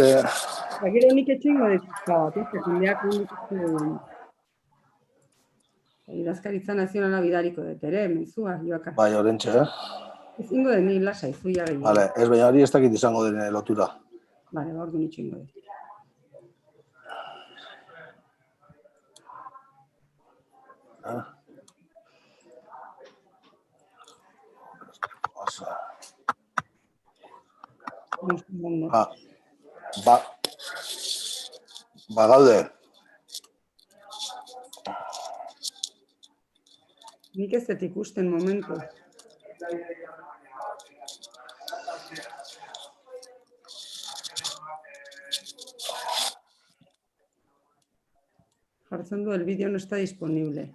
Gero nik etxingo dituzka bat, jendeak idazkaritza nazionala bidaliko dut ere, mezua, joaka. Bai, orentxe, Ezingo den ni lasai, zuia gehiago. Vale, ez baina hori ez dakit izango den lotura. Vale, orduan itxingo dut. Gaude. Nik ez dut ikusten momentu. Jartzen du, el vídeo no está disponible.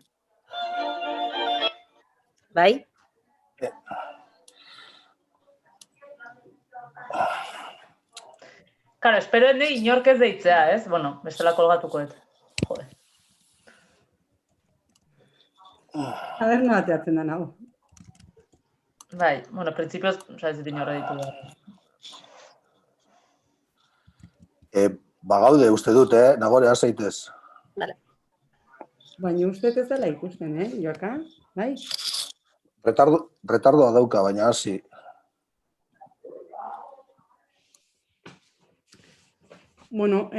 Bai? Claro, espero inork ez deitzea, ez? Bueno, bestela kolgatuko dut. Jode. Aderno bateatzen da nago. Bai, bueno, prinsipioz, ez dut inorre ditu da. Gaude uste dut, Nagore, azaitez. Vale. Baina uste ez dela ikusten, Joaka? Bai? Retardoa dauka, baina hasi. Bueno,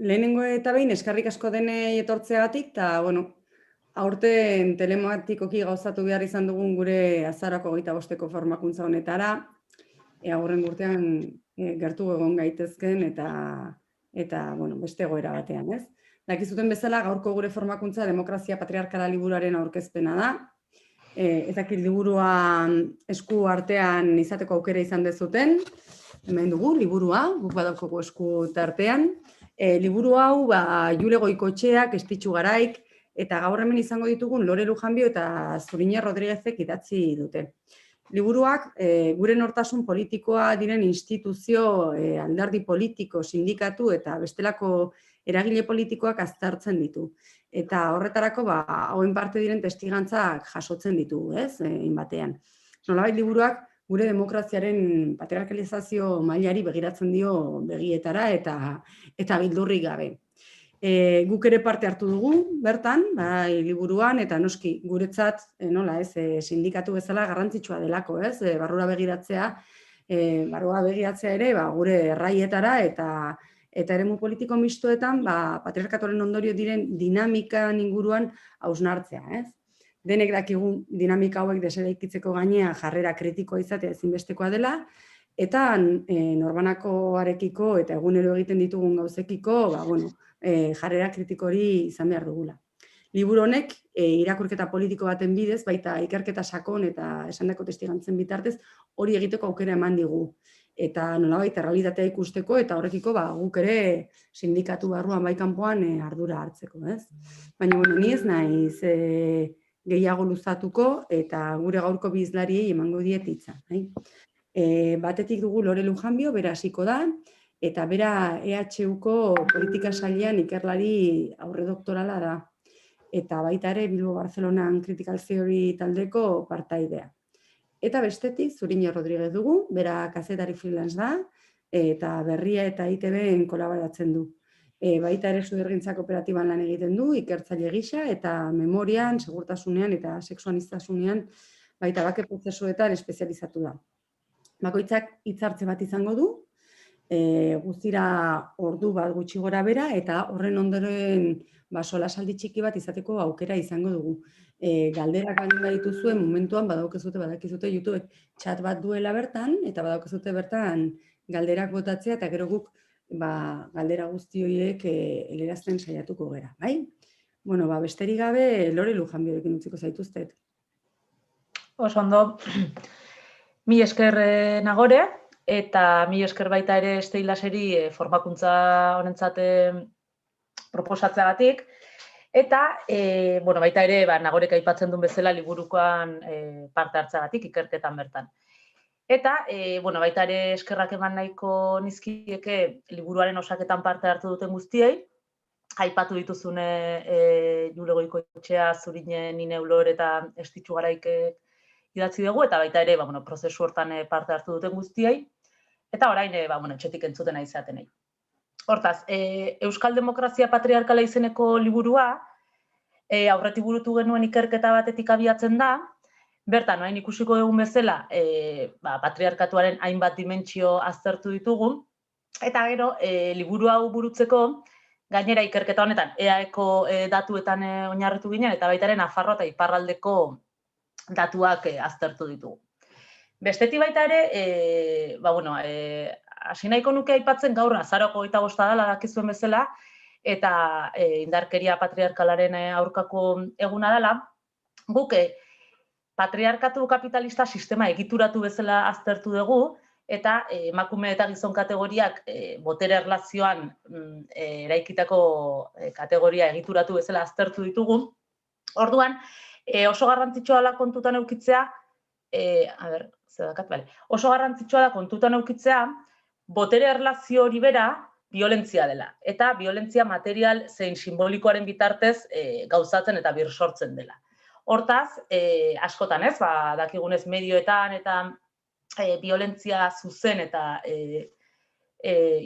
lehenengo eta behin eskarrik asko denei etortzeagatik, eta, bueno, aurten telematikoki gauzatu behar izan dugun gure azarako 25ko formakuntza honetara, aurren urtean gertu egon gaitezken eta bueno, beste egoera batean, ez? Dakizuten bezala, gaurko gure formakuntza demokrazia patriarkala liburuaren aurkezpena da. Ezakit liburua esku artean izateko aukera izan dezuten, hemen dugu, liburua, guk badaukagu esku tartean. Liburu hau, Jule Goikoetxeak, Estitxu Garaik, eta gaur hemen izango ditugun Lore Lujanbio eta Zuriñe Rodriguezek idatzi dute. Liburuak gure nortasun politikoa diren instituzio, alderdi politiko, sindikatu eta bestelako eragile politikoak aztertzen ditu. Eta horretarako, hauen parte diren testigantzak jasotzen ditu, ez, batean. Nolabait liburuak gure demokraziaren patriarkalizazio mailari begiratzen dio begietara eta bildurrik gabe. Guk ere parte hartu dugu, bertan, liburuan, eta noski guretzat, nola ez, sindikatu bezala garrantzitsua delako, ez, barrura begiratzea ere, gure erraietara eta eremu politiko mistoetan, patriarkatoren ondorio diren dinamikan inguruan hausnartzea, ez. Denek dakigun dinamika hauek deseraikitzeko gainea jarrera kritikoa izatea ezinbestekoa dela, eta norbanakoarekiko eta egunero egiten ditugun gauzekiko, jarrera kritikori izan behar dugula. Liburu honek, irakurketa politiko baten bidez, baita ikerketa sakon eta esandako testigantzen bitartez, hori egiteko aukera eman digu. Eta nolabait errealitatea ikusteko, eta horrekiko guk ere sindikatu barruan bai kanpoan ardura hartzeko, ez? Baina, ni ez naiz gehiago luzatuko eta gure gaurko bizlariei emango diet hitza. Batetik dugu Lore Lujanbio, bera hasiko da, eta bera EHUko politika sailean ikerlari aurre doktorala da. Eta baita ere Bilbo Barcelonan Critical Theory taldeko partaidea. Eta bestetik Zuriñe Rodriguez dugu, bera kazetari freelance da, eta Berria eta ITB-en kolaboratzen du. Baita ere Sudirgintza kooperatiban lan egiten du, ikertzaile gisa, eta memorian, segurtasunean eta sexuaniztasunean baita bake prozesuetan espezializatu da. Bakoitzak hitzartze bat izango du, guztira ordu bat gutxi gora bera, eta horren ondoren solasaldi txiki bat izateko aukera izango dugu. Galderak baldin badituzue, momentuan badakizute YouTubek chat bat duela bertan, eta badakizute bertan galderak botatzea, eta gero guk galdera guzti horiek helarazten saiatuko gera, bai? Bueno, besterik gabe, Lore Lujanbiorekin utziko zaituztet. Oso ondo, mi esker Nagore, eta mi esker baita ere Steilaseri formakuntza honentzat proposatzeagatik, eta baita ere Nagorek aipatzen duen bezala liburukoan parte hartzeagatik ikerketan bertan. Eta, baita ere eskerrak eman nahiko nizkieke liburuaren osaketan parte hartu duten guztiei, aipatu dituzune Jule Goikoetxea, Zuriñe, Nine Ulor eta Estitxu Garaik idatzi dugu, eta baita ere prozesu hortan parte hartu duten guztiei. eta orain, etxetik entzuten ari zatenei. Hortaz, Euskal Demokrazia Patriarkala izeneko liburua, aurretik burutu genuen ikerketa batetik abiatzen da, bertan, orain ikusiko dugun bezala, patriarkatuaren hainbat dimentsio aztertu ditugu, eta gero, liburu hau burutzeko, gainera ikerketa honetan, EAEko datuetan oinarritu ginen, eta baitaren Nafarroa eta Iparraldeko datuak aztertu ditugu. Bestetik baita ere, hasi nahiko nuke aipatzen gaur azaroko 25 dela dakizuen bezala, eta indarkeria patriarkalaren aurkako eguna dela, guk patriarkatu kapitalista sistema egituratu bezala aztertu dugu, eta emakume eta gizon kategoriak botere erlazioan eraikitako kategoria egituratu bezala aztertu ditugu. Orduan, oso garrantzitsua da kontutan edukitzea, oso garrantzitsua da kontutan edukitzea, botere erlazio hori bera biolentzia dela, eta biolentzia material zein simbolikoaren bitartez gauzatzen eta birsortzen dela. Hortaz, askotan ez, dakigunez medioetan eta biolentzia zuzen eta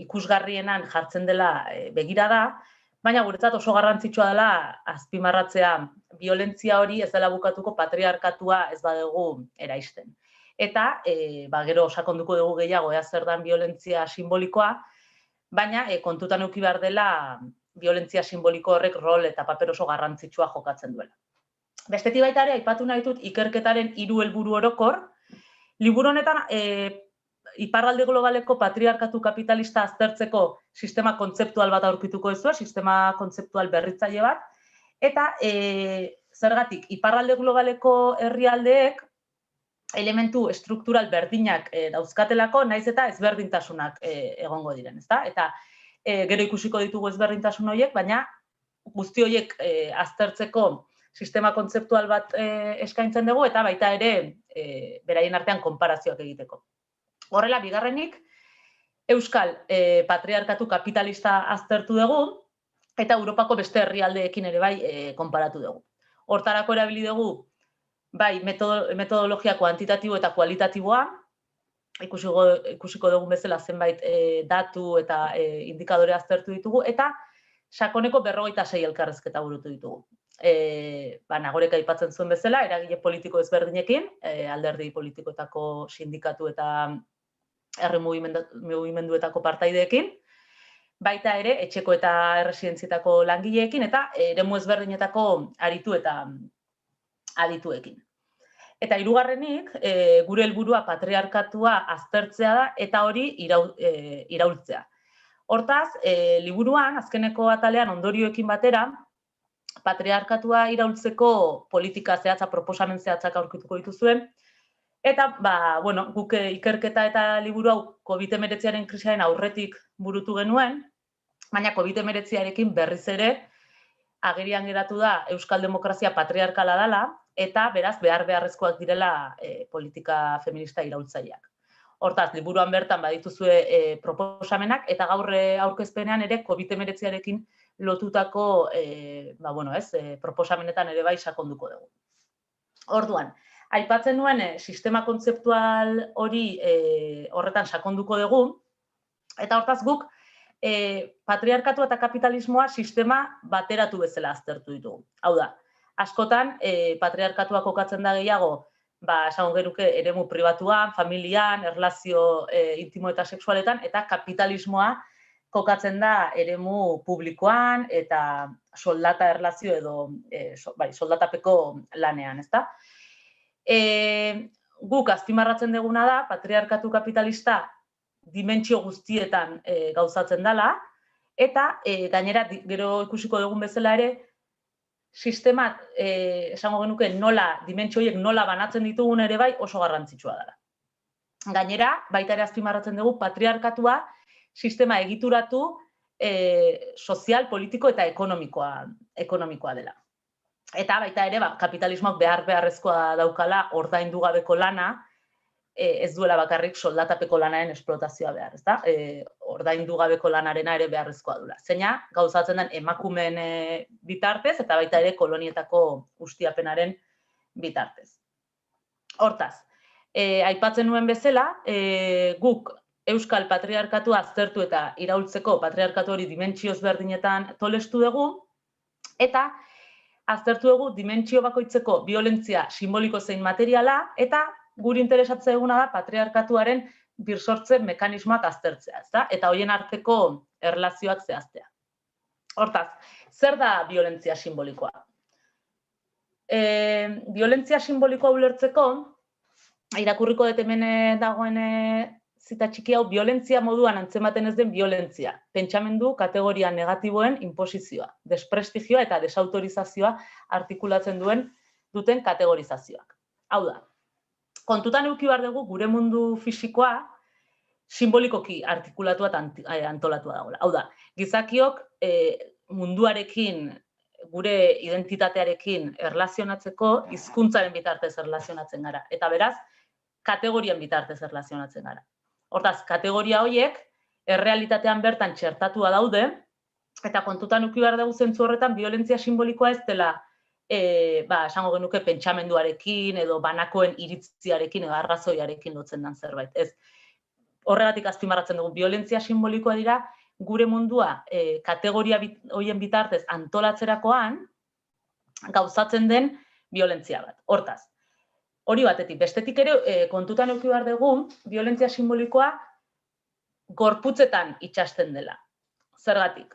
ikusgarrienan jartzen dela begirada, baina guretzat oso garrantzitsua dela azpimarratzea biolentzia hori ez dela bukatuko patriarkatua ez badugu eraisten. Eta, gero sakonduko dugu gehiago zer den biolentzia simbolikoa, baina kontutan eduki behar dela biolentzia simboliko horrek rol eta paper oso garrantzitsua jokatzen duela. Bestetik baita ere, aipatu nahi dut ikerketaren 3 helburu orokor. Liburu honetan, iparralde globaleko patriarkatu kapitalista aztertzeko sistema kontzeptual bat aurkituko duzu, sistema kontzeptual berritzaile bat, eta zergatik, iparralde globaleko herrialdeek elementu estruktural berdinak dauzkatelako, naiz eta ezberdintasunak egongo diren, ezta? Eta gero ikusiko ditugu ezberdintasun horiek, baina guzti horiek aztertzeko sistema kontzeptual bat eskaintzen dugu, eta baita ere beraien artean konparazioak egiteko. Horrela, bigarrenik, Euskal patriarkatu kapitalista aztertu dugu, eta Europako beste herrialdeekin ere bai konparatu dugu. Hortarako erabili dugu, bai, metodologia kuantitatibo eta kualitatiboa, ikusiko dugun bezala zenbait datu eta indikadore aztertu ditugu, eta sakoneko 56 elkarrizketa burutu ditugu. Nagorek aipatzen zuen bezala, eragile politiko ezberdinekin, alderdi politikoetako sindikatu eta herri mugimenduetako partaideekin, baita ere, etxeko eta erresidentzietako langileekin, eta eremu ezberdinetako aritu eta adituekin. Eta hirugarrenik, gure helburua patriarkatua aztertzea da, eta hori iraultzea. Hortaz, liburuan, azkeneko atalean ondorioekin batera, patriarkatua iraultzeko politika zehatza, proposamen zehatzak aurkituko dituzuen, eta, guk ikerketa eta liburu hau COVID-19 krisiaren aurretik burutu genuen, baina COVID-19arekin berriz ere agerian geratu da Euskal Demokrazia patriarkala dela, eta beraz beharrezkoak direla politika feminista iraultzaileak. Hortaz, liburuan bertan badituzue proposamenak, eta gaur aurkezpenean ere COVID-19arekin lotutako proposamenetan ere bai sakonduko dugu. Orduan, aipatzen nuen sistema kontzeptual hori horretan sakonduko dugu, eta hortaz guk patriarkatua eta kapitalismoa sistema bateratu bezala aztertu ditugu. Hau da, askotan patriarkatua kokatzen da gehiago, esango genuke eremu pribatuan, familian, erlazio intimo eta sexualetan, eta kapitalismoa kokatzen da eremu publikoan eta soldata erlazio edo soldatapeko lanean, ezta? Guk azpimarratzen duguna da, patriarkatu kapitalista dimentsio guztietan gauzatzen dela, eta gainera gero ikusiko dugun bezala ere, sistemat, esango genuke dimentsio horiek nola banatzen ditugun ere bai oso garrantzitsua dela. Gainera, baita ere azpimarratzen dugu patriarkatua sistema egituratu sozial, politiko eta ekonomikoa dela. Eta baita ere, kapitalismoak beharrezkoa daukala ordaindu gabeko lana, ez duela bakarrik soldatapeko lanaren esplotazioa behar, ezta? Ordaindu gabeko lanarena ere beharrezkoa duela. Zeina, gauzatzen den emakumeen bitartez, eta baita ere kolonietako ustiapenaren bitartez. Hortaz, aipatzen nuen bezala, guk Euskal Patriarkatua aztertu eta iraultzeko patriarkatu hori dimentsio ezberdinetan tolestu dugu, eta aztertu dugu dimentsio bakoitzeko violentzia simboliko zein materiala, eta guri interesatzen duguna da patriarkatuaren birsortze mekanismoak aztertzea, ezta? Eta horien arteko erlazioak zehaztea. Hortaz, zer da violentzia simbolikoa? Violentzia simbolikoa ulertzeko, irakurriko dut hemen dagoen zita txiki hau, violentzia moduan antzematen ez den violentzia, pentsamendu kategoria negatiboen inposizioa, desprestigioa eta desautorizazioa artikulatzen duten kategorizazioak. Hau da, kontutan eduki behar dugu gure mundu fisikoa simbolikoki artikulatua eta antolatua dagoela. Hau da, gizakiok munduarekin, gure identitatearekin erlazionatzeko hizkuntzaren bitartez erlazionatzen gara. Eta beraz, kategorien bitartez erlazionatzen gara. Hortaz, kategoria horiek errealitatean bertan txertatua daude, eta kontutan eduki behar dugu zentzu horretan, violentzia simbolikoa ez dela, esango genuke pentsamenduarekin, edo banakoen iritziarekin, edo arrazoiarekin lotzen den zerbait. Ez, horregatik azpimarratzen dugu, violentzia simbolikoa dira, gure mundua kategoria horien bitartez antolatzerakoan gauzatzen den violentzia bat. Hortaz, hori batetik, bestetik ere kontutan eduki behar dugu, violentzia simbolikoa gorputzetan itxasten dela. Zergatik?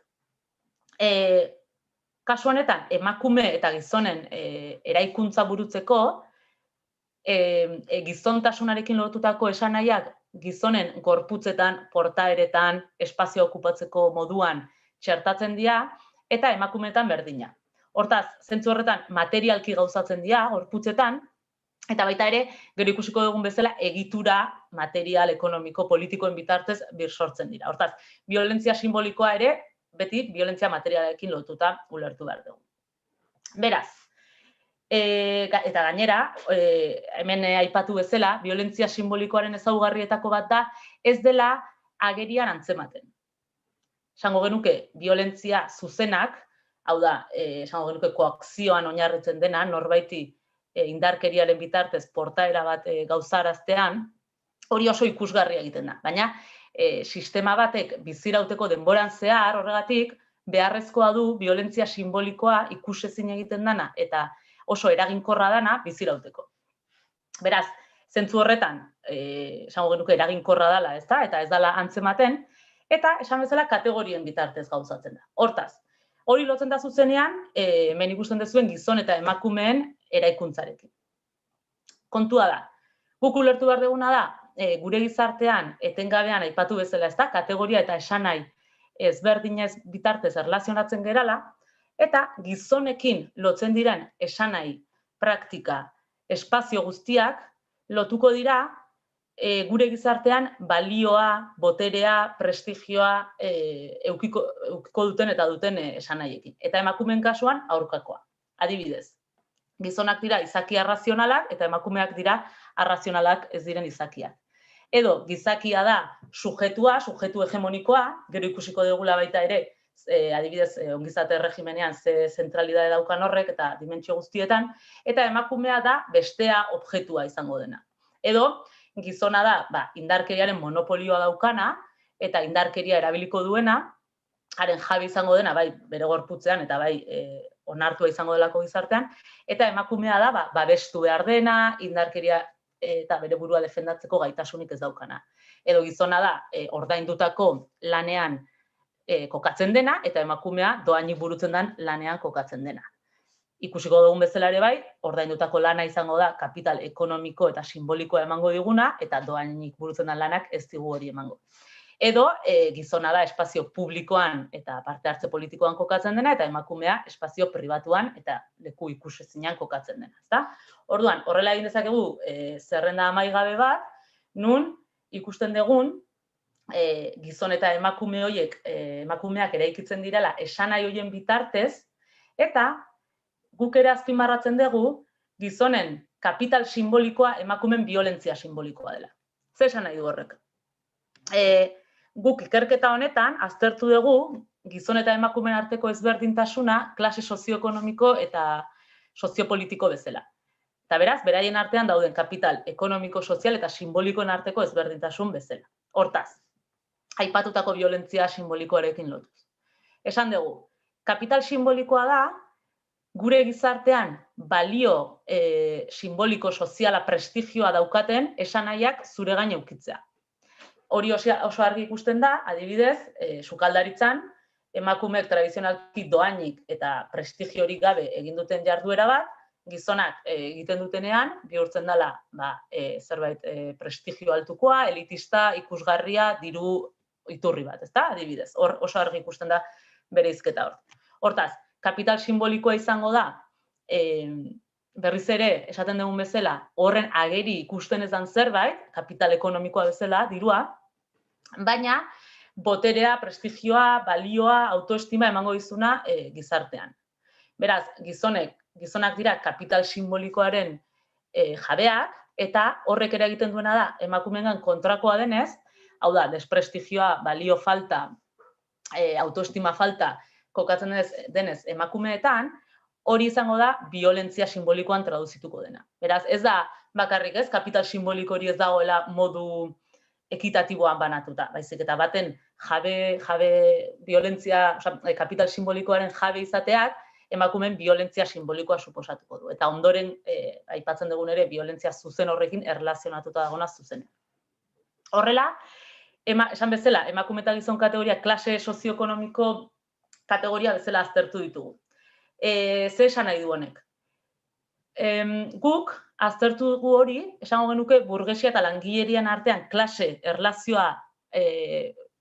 Kasu honetan, emakume eta gizonen eraikuntza burutzeko, gizontasunarekin lotutako esanahiak gizonen gorputzetan, portaeretan, espazio okupatzeko moduan txertatzen dira, eta emakumeetan berdina. Hortaz, zentzu horretan materialki gauzatzen dira, gorputzetan, eta baita ere, gero ikusiko dugun bezala, egitura material, ekonomiko, politikoen bitartez birsortzen dira. Hortaz, violentzia simbolikoa ere, beti violentzia materialekin lotuta ulertu behar dugu. Beraz, eta gainera, hemen aipatu bezala, violentzia simbolikoaren ezaugarrietako bat da, ez dela agerian antzematen. Esango genuke, violentzia zuzenak, hau da, esango genuke koakzioan oinarritzen dena, norbaiti indarkeriaren bitartez portaera bat gauzaraztean, hori oso ikusgarria egiten da. Baina, sistema batek bizirauteko denboran zehar, horregatik, beharrezkoa du violentzia simbolikoa ikusezin egiten dana, eta oso eraginkorra dana bizirauteko. Beraz, zentzu horretan, esango genuke eraginkorra dela, ezta? Eta ez dela antzematen, eta esan bezala kategorien bitartez gauzatzen da. Hortaz, hori lotzen da zuzenean, hemen ikusten duzuen gizon eta emakumeen eraikuntzarekin. Kontua da, guk ulertu behar duguna da, gure gizartean etengabean aipatu bezala, ezta? Kategoria eta esanahi ezberdinez bitartez erlazionatzen gerala, eta gizonekin lotzen diren esanahi, praktika, espazio guztiak lotuko dira gure gizartean balioa, boterea, prestigioa eukiko duten eta duten esanahiekin. Eta emakumeen kasuan aurkakoa. Adibidez, gizonak dira izaki arrazionalak eta emakumeak dira arrazionalak ez diren izakiak. Edo gizakia da sujetua, sujetu hegemonikoa, gero ikusiko dugula baita ere, adibidez, ongizate regimenean ze zentralidade daukan horrek eta dimentsio guztietan, eta emakumea da bestea objektua izango dena. Edo, gizona da indarkeriaren monopolioa daukana, eta indarkeria erabiliko duena, haren jabe izango dena, bai bere gorputzean eta bai onartua izango delako gizartean, eta emakumea da babestu behar dena, indarkeria eta bere burua defendatzeko gaitasunik ez daukana. Edo gizona da ordaindutako lanean kokatzen dena, eta emakumea dohainik burutzen den lanean kokatzen dena. Ikusiko dugun bezala ere bai, ordaindutako lana izango da kapital ekonomiko eta simbolikoa emango diguna, eta dohainik burutzen den lanak ez digu hori emango. Edo gizona da espazio publikoan eta parte hartze politikoan kokatzen dena, eta emakumea espazio pribatuan eta leku ikusezinean kokatzen dena. Ezta? Orduan, horrela egin dezakegu zerrenda amaigabe bat, nun ikusten dugun gizon eta emakume horiek, emakumeak eraikitzen direla esanahi horien bitartez, eta guk ere azpimarratzen dugu gizonen kapital simbolikoa emakumeen violentzia simbolikoa dela. Zer esan nahi du horrek? Guk ikerketa honetan aztertu dugu gizon eta emakumeen arteko ezberdintasuna klase sozioekonomiko eta soziopolitiko bezala. Eta beraz, beraien artean dauden kapital ekonomiko, sozial eta simbolikoen arteko ezberdintasun bezala. Hortaz, aipatutako biolentzia simbolikoarekin lotuz. Esan dugu, kapital simbolikoa da, gure gizartean balio simboliko soziala prestigioa daukaten esanahiak zure gain eukitzea. Hori oso argi ikusten da, adibidez, sukaldaritzan, emakumeek tradizionalki dohainik eta prestigiorik gabe egin duten jarduera bat, gizonak egiten dutenean, bihurtzen dela zerbait prestigio altukoa, elitista, ikusgarria, diru iturri bat, ezta? Adibidez, hor oso argi ikusten da bereizketa hor. Hortaz, kapital simbolikoa izango da, berriz ere, esaten dugun bezala, horren ageri ikusten ez dan zerbait, kapital ekonomikoa bezala, dirua, baina boterea, prestigioa, balioa, autoestima emango dizuna gizartean. Beraz, gizonak dira kapital simbolikoaren jabeak, eta horrek ere egiten duena da, emakumeengan kontrakoa denez, hau da, desprestigioa, balio falta, autoestima falta, kokatzen denez emakumeetan, hori izango da biolentzia simbolikoan traduzituko dena. Beraz, ez da bakarrik ez, kapital simboliko hori ez dagoela modu ekitatiboan banatuta, baizik eta baten kapital simbolikoaren jabe izateak, emakumeen biolentzia simbolikoa suposatuko du. Eta ondoren, aipatzen dugun ere, biolentzia zuzen horrekin erlazionatuta dagona zuzenean. Horrela, esan bezala, emakume eta gizon kategoria klase sozioekonomiko kategoria bezala aztertu ditugu. Ze esan nahi du honek? Guk aztertu dugu hori, esango genuke burgesia eta langilerian artean klase erlazioa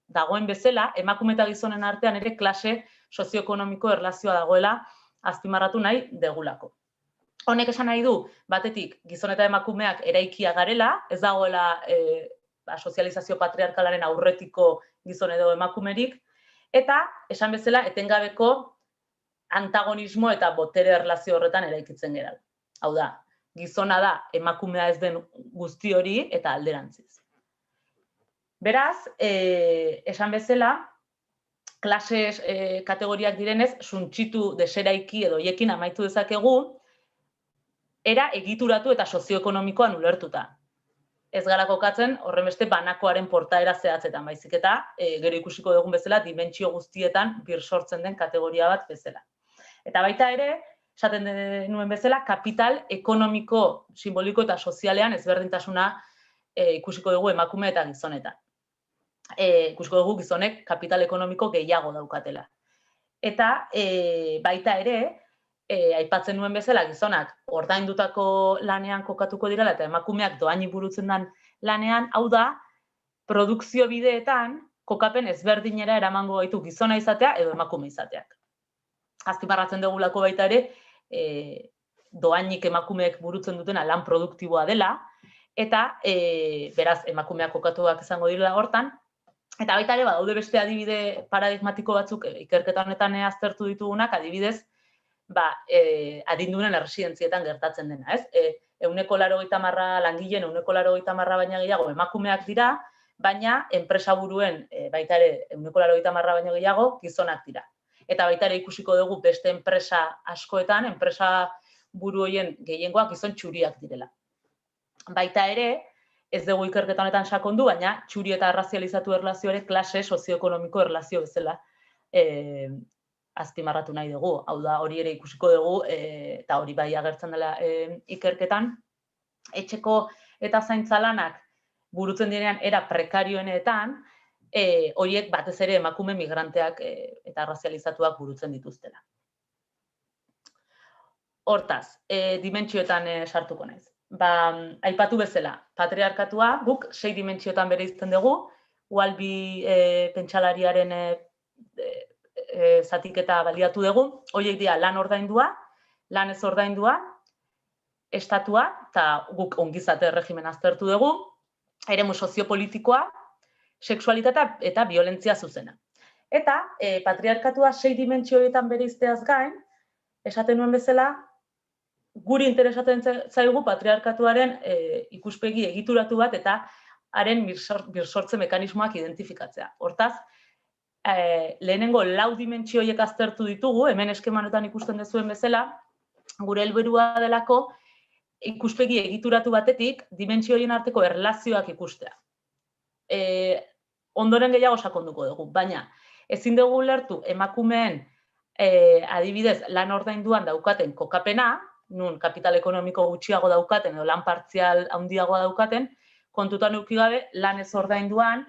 dagoen bezala, emakume eta gizonen artean ere klase sozioekonomiko erlazioa dagoela azpimarratu nahi degulako. Honek esan nahi du, batetik, gizon eta emakumeak eraikia garela, ez dagoela sozializazio patriarkalaren aurretiko gizon edo emakumerik, eta, esan bezala, etengabeko antagonismo eta botere erlazio horretan eraikitzen gara. Hau da, gizona da emakumea ez den guzti hori eta alderantziz. Beraz, esan bezala, klase kategoriak direnez, suntsitu deseraiki edo hiekin amaitu dezakegu, era egituratu eta sozioekonomikoan ulertuta. Ez gara kokatzen horren beste banakoaren portaera zehatzetan, baizik eta gero ikusiko dugun bezala dimentsio guztietan birsortzen den kategoria bat bezala. Eta baita ere, esaten nuen bezala, kapital ekonomiko, simboliko eta sozialean ezberdintasuna ikusiko dugu emakume eta gizonetan. Ikusiko dugu gizonek kapital ekonomiko gehiago daukatela. Eta baita ere, aipatzen nuen bezala, gizonak ordaindutako lanean kokatuko direla eta emakumeak dohainik burutzen den lanean, hau da, produkzio bideetan kokapen ezberdinera eramango gaitu gizona izatea edo emakume izateak. Azpimarratzen dugulako baita ere, dohainik emakumeek burutzen dutena lan produktiboa dela, eta beraz emakumeak kokatuak izango direla hortan, eta baita ere, badaude beste adibide paradigmatiko batzuk ikerketa honetan aztertu ditugunak, adibidez, adindunen erresidentzietan gertatzen dena, ez? 80% langileen 80% baina gehiago emakumeak dira, baina enpresaburuen baita ere 80% baino gehiago gizonak dira. Eta baita ere ikusiko dugu beste enpresa askoetan, enpresa buru horien gehiengoak gizon txuriak direla. Baita ere, ez dugu ikerketa honetan sakondu, baina txuri eta arrazializatu erlazio ere klase sozioekonomiko erlazio bezala azpimarratu nahi dugu. Hau da, hori ere ikusiko dugu, eta hori bai agertzen dela ikerketan, etxeko eta zaintza lanak burutzen direnean era prekarioenetan, horiek batez ere emakume migranteak eta razializatuak burutzen dituztela. Hortaz, dimentsioetan sartuko naiz. Aipatu bezala, patriarkatua guk 6 dimentsioetan bereizten dugu, Walby pentsalariaren zatiketa baliatu dugu, horiek dira lan ordaindua, lan ez ordaindua, estatua, eta guk ongizate erregimen aztertu dugu, eremu soziopolitikoa, sexualitatea eta biolentzia zuzena. Eta patriarkatua 6 dimentsioetan bereizteaz gain, esaten nuen bezala, guri interesatzen zaigu patriarkatuaren ikuspegi egituratu bat eta haren birsortze mekanismoak identifikatzea. Hortaz, lehenengo 4 dimentsio horiek aztertu ditugu, hemen eskemanotan ikusten duzuen bezala, gure helburua delako ikuspegi egituratu batetik dimentsio horien arteko erlazioak ikustea. ondoren gehiago sakonduko dugu, baina ezin dugu ulertu emakumeen adibidez lan ordainduan daukaten kokapena, nun kapital ekonomiko gutxiago daukaten edo lan partzial handiagoa daukaten, kontutan eduki gabe lan ez ordainduan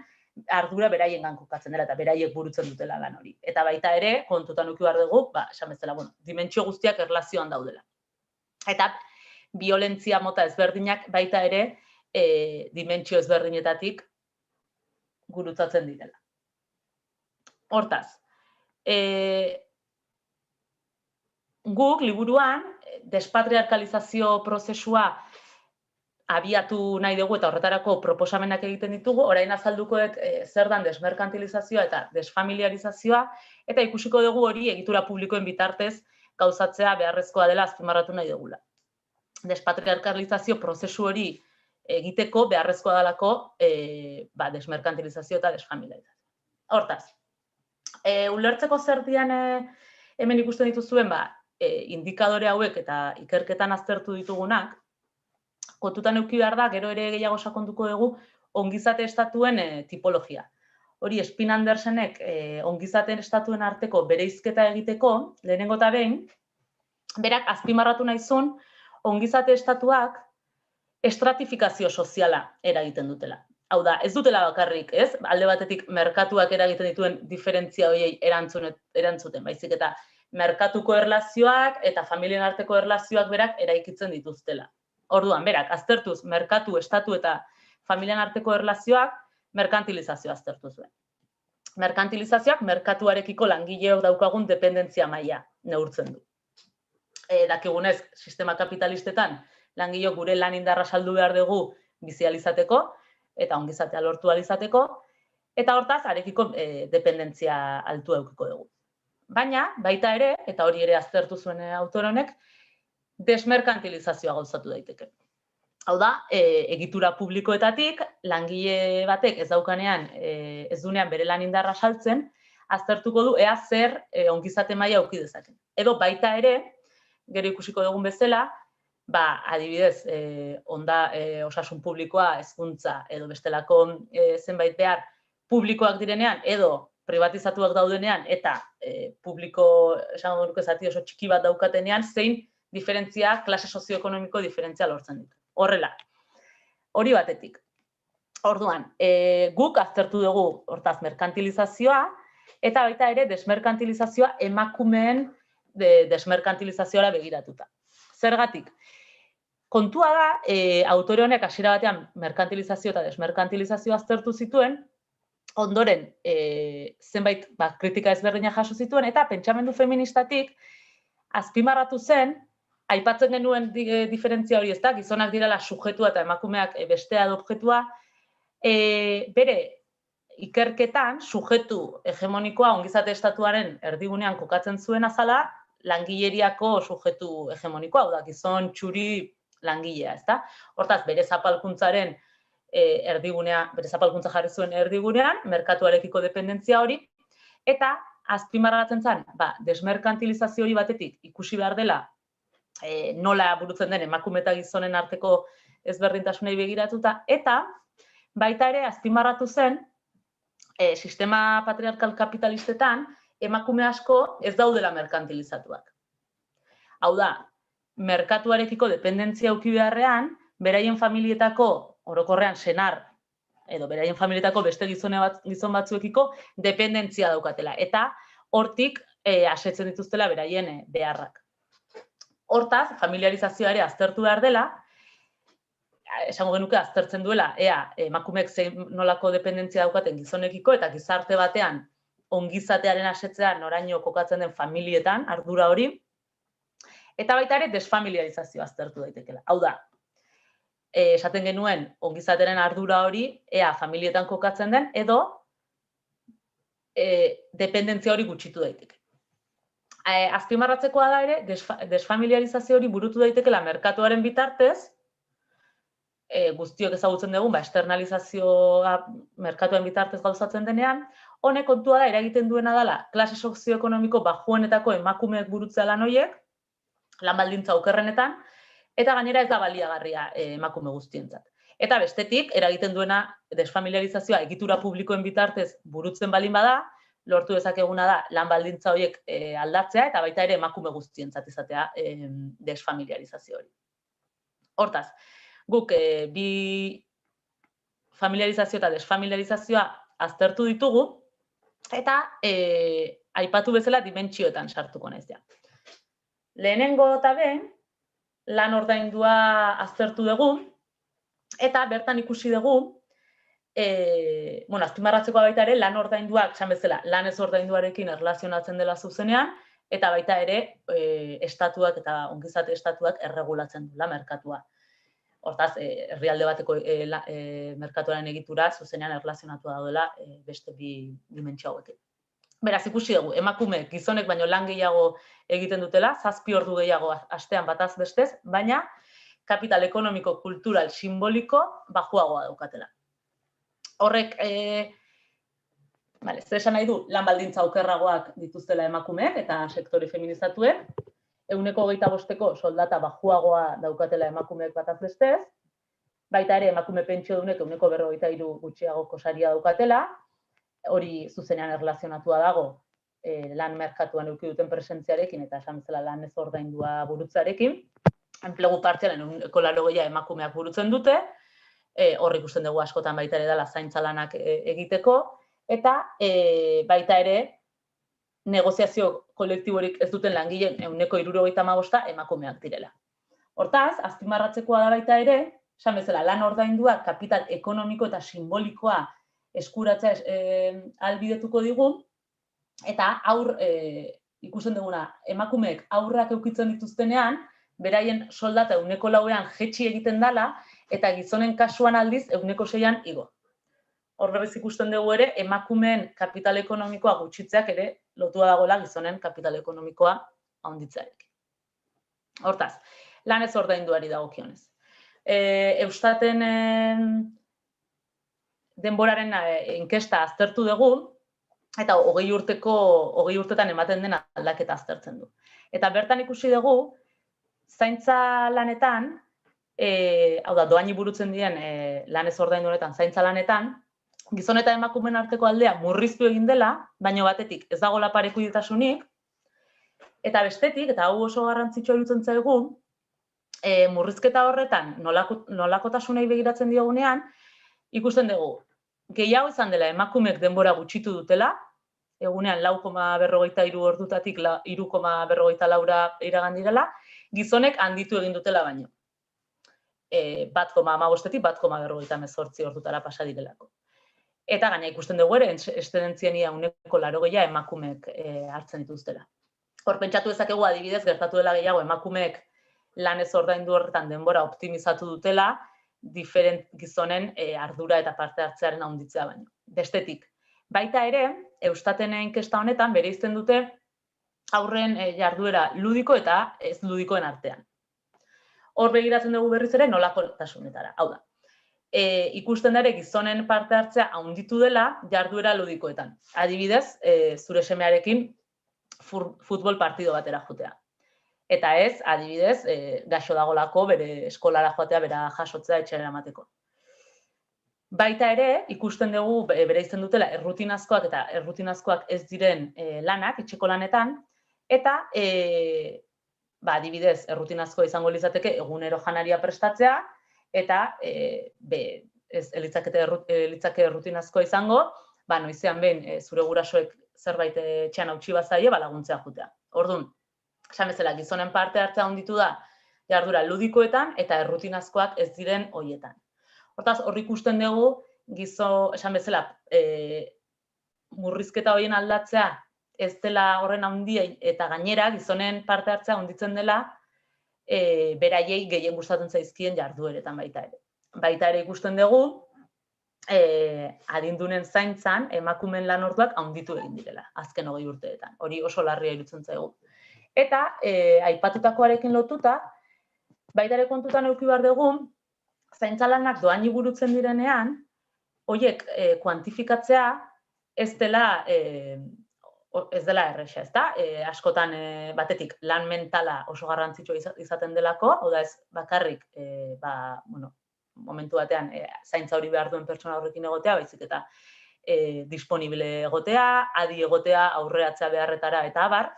ardura beraiengan kokatzen dela eta beraiek burutzen dutela lan hori. Eta baita ere, kontutan eduki behar dugu, esan bezala, dimentsio guztiak erlazioan daudela. Eta biolentzia mota ezberdinak baita ere dimentsio ezberdinetatik gurutzatzen direla. Hortaz, guk liburuan despatriarkalizazio prozesua abiatu nahi dugu eta horretarako proposamenak egiten ditugu, orain azalduko dut zer dan desmerkantilizazioa eta desfamiliarizazioa, eta ikusiko dugu hori egitura publikoen bitartez gauzatzea beharrezkoa dela azpimarratu nahi dugula. Despatriarkalizazio prozesu hori egiteko beharrezkoa dalako desmerkantilizazio eta desfamiliarizazio. Hortaz, ulertzeko zer dian hemen ikusten dituzuen indikadore hauek eta ikerketan aztertu ditugunak, kontutan eduki behar da, gero ere gehiago sakonduko dugu, ongizate estatuen tipologia. Hori, Spin Andersenek ongizate estatuen arteko bereizketa egiteko, lehenengo eta behin, berak azpimarratu nahizun, ongizate estatuak estratifikazio soziala eragiten dutela. Hau da, ez dutela bakarrik, ez? Alde batetik merkatuak eragiten dituen diferentzia horiei erantzuten, baizik eta merkatuko erlazioak eta familien arteko erlazioak berak eraikitzen dituztela. Orduan, berak, aztertuz, merkatu, estatu eta familian arteko erlazioak, merkantilizazioa aztertu zuen. Merkantilizazioak merkatuarekiko langileok daukagun dependentzia maila neurtzen du. Dakigunez, sistema kapitalistetan langileok gure lan indarra saldu behar dugu bizializateko eta ongizatea lortu alizateko, eta hortaz, arekiko dependentzia altua edukiko dugu. Baina, baita ere, eta hori ere aztertu zuen autor honek, desmerkantilizazioa gauzatu daiteke. Hau da, egitura publikoetatik, langile batek ez daukanean, ez dunean bere lan indarra saltzen, aztertuko du ea zer ongizate maila eduki dezaken. Edo baita ere, gero ikusiko dugun bezala, adibidez, osasun publikoa, hezkuntza edo bestelako zenbait behar publikoak direnean, edo privatizatuak daudenean, eta publiko, esango nuke zati oso txiki bat daukatenean, zein diferentzia, klase sozioekonomiko diferentzia lortzen dut. Horrela, hori batetik. Orduan, guk aztertu dugu hortaz merkantilizazioa, eta baita ere desmerkantilizazioa emakumeen desmerkantilizazioa begiratuta. Zergatik, kontua da, autore honek hasiera batean merkantilizazio eta desmerkantilizazioa aztertu zituen, ondoren zenbait kritika ezberdinak jaso zituen, eta pentsamendu feministatik azpimarratu zen, aipatzen genuen diferentzia hori, ez da, gizonak direla subjektua eta emakumeak bestea edo objektua, bere ikerketan subjektu hegemonikoa ongizate estatuaren erdigunean kokatzen zuen azala, langileriako subjektu hegemonikoa, hau da, gizon txuri langilea, ez da? Hortaz, bere zapalkuntzaren erdigunea, bere zapalkuntza jarri zuen erdigunean, merkatuarekiko dependentzia hori, eta azpimarratzen zen, desmerkantilizazio hori batetik ikusi behar dela nola burutzen den emakume eta gizonen arteko ezberdintasunei begiratuta, eta baita ere azpimarratu zen sistema patriarkal kapitalistetan emakume asko ez daudela merkantilizatuak. Hau da, merkatuarekiko dependentzia eduki beharrean, beraien familietako orokorrean senar edo beraien familietako beste gizon batzuekiko dependentzia daukatela. Eta hortik asetzen dituztela beraien beharrak. Hortaz, familiarizazioa ere aztertu behar dela, esango genuke aztertzen duela, ea emakumeek zein nolako dependentzia daukaten gizonekiko eta gizarte batean ongizatearen asetzean noraino kokatzen den familietan, ardura hori, eta baita ere desfamiliarizazioa aztertu daitekela. Hau da, esaten genuen ongizateren ardura hori, ea familietan kokatzen den, edo dependentzia hori gutxitu daiteke. Azpimarratzekoa da ere, desfamiliarizazio hori burutu daitekela merkatuaren bitartez, guztiok ezagutzen dugun, externalizazioa merkatuaren bitartez gauzatzen denean, honek kontua da eragiten duena dela, klase sozioekonomiko bajuenetako emakumeek burutzea lan horiek, lan baldintza okerrenetan, eta gainera ez da baliagarria emakume guztientzat. Eta bestetik, eragiten duena desfamiliarizazioa egitura publikoen bitartez burutzen balin bada, lortu dezakeguna da lan baldintza horiek aldatzea eta baita ere emakume guztientzat izatea desfamiliarizazio hori. Hortaz, guk bi familiarizazio eta desfamiliarizazioa aztertu ditugu eta aipatu bezala dimentsioetan sartuko naiz ja. Lehenengo eta behin, lan ordaindua aztertu dugu eta bertan ikusi dugu azpimarratzeko baita ere, lan ordainduak, esan bezala, lan ez ordainduarekin erlazionatzen dela zuzenean, eta baita ere, estatuak eta ongizate estatuak erregulatzen duela merkatua. Hortaz, herrialde bateko merkatuaren egitura zuzenean erlazionatua daudela beste bi dimentsio hauekin. Beraz, ikusi dugu, emakume gizonek baino lan gehiago egiten dutela, 7 ordu gehiago astean bataz bestez, baina kapital ekonomiko, kultural, simboliko baxuagoa daukatela. Horrek, zer esan nahi du, lan baldintza okerragoak dituztela emakumeek eta sektore feminizatuek, 125ko soldata baxuagoa daukatela emakumeek bataz bestez, baita ere emakume pentsiodunek 153 gutxiagoko saria daukatela, hori zuzenean erlazionatua dago lan merkatuan eduki duten presentziarekin eta esan bezala lan ez ordaindua burutzarekin, enplegu partzialen 180 emakumeak burutzen dute, hor ikusten dugu askotan baita ere dela zaintza lanak egiteko, eta baita ere negoziazio kolektiborik ez duten langileen 175 emakumeak direla. Hortaz, azpimarratzekoa da baita ere, esan bezala lan ordainduak kapital ekonomiko eta simbolikoa eskuratzea ahalbidetuko digu, eta ikusten duguna, emakumeek aurrak edukitzen dituztenean, beraien soldata 104ean jetxi egiten dela, eta gizonen kasuan aldiz 106an igo. Hor berriz ikusten dugu ere, emakumeen kapital ekonomikoa gutxitzeak ere lotua dagoela gizonen kapital ekonomikoa handitzearekin. Hortaz, lan ez ordainduari dagokionez. Eustaten denboraren inkesta aztertu dugu, eta 20 urtetan ematen den aldaketa aztertzen du. Eta bertan ikusi dugu, zaintza lanetan, hau da, dohaini burutzen diren lan ez ordaindu honetan zaintza lanetan, gizon eta emakumeen arteko aldea murriztu egin dela, baina batetik ez dagoela parekidetasunik, eta bestetik, eta hau oso garrantzitsua iruditzen zaigu, murrizketa horretan nolakotasunei begiratzen diogunean, ikusten dugu, gehiago izan dela emakumeek denbora gutxitu dutela, egunean 4,43 ordutatik 3,44 iragan direla, gizonek handitu egin dutela baino. 1,15-tik 1,58 ordutara pasa direlako. Eta gaina ikusten dugu ere, eszedentzienia 80% emakumeek hartzen dituztela. Hor pentsatu dezakegu adibidez, gertatu dela gehiago emakumeek lan ez ordaindu horretan denbora optimizatu dutela, diferent gizonen ardura eta parte hartzearen handitzea baino. Bestetik, baita ere, Eustaten inkesta honetan bereizten dute haurren jarduera ludiko eta ez ludikoen artean. Hor begiratzen dugu berriz ere nolakotasunetara. Hau da, ikusten da ere gizonen parte hartzea handitu dela jarduera ludikoetan. Adibidez, zure semearekin futbol partido batera joatea. Eta ez, adibidez, gaixo dagolako bere eskolara joatea, bera jasotzea etxera eramateko. Baita ere, ikusten dugu bereizten dutela errutinazkoak eta errutinazkoak ez diren lanak, etxeko lanetan, eta adibidez, errutinazkoa izango litzateke egunero janaria prestatzea, eta ez litzake errutinazkoa izango, noizean behin zure gurasoek zerbait etxean hautsi bazaie, laguntzea joatea. Orduan, esan bezala, gizonen parte hartzea handitu da jardura ludikoetan eta errutinazkoak ez diren horietan. Hortaz, hor ikusten dugu, esan bezala, murrizketa horien aldatzea ez dela horren handia eta gainera gizonen parte hartzea handitzen dela beraiei gehien gustatzen zaizkien jardueretan baita ere. Baita ere ikusten dugu, adindunen zaintzan emakumeen lan orduak handitu egin direla, azken 20 urteetan. Hori oso larria iruditzen zaigu. Eta aipatutakoarekin lotuta, baita ere kontutan eduki behar dugu, zaintza lanak dohaini burutzen direnean, horiek kuantifikatzea ez dela erresa, ezta? Askotan batetik lan mentala oso garrantzitsua izaten delako, hau da ez bakarrik momentu batean zaintza hori behar duen pertsona horrekin egotea, baizik eta disponible egotea, adi egotea, aurreratzea beharretara eta abar.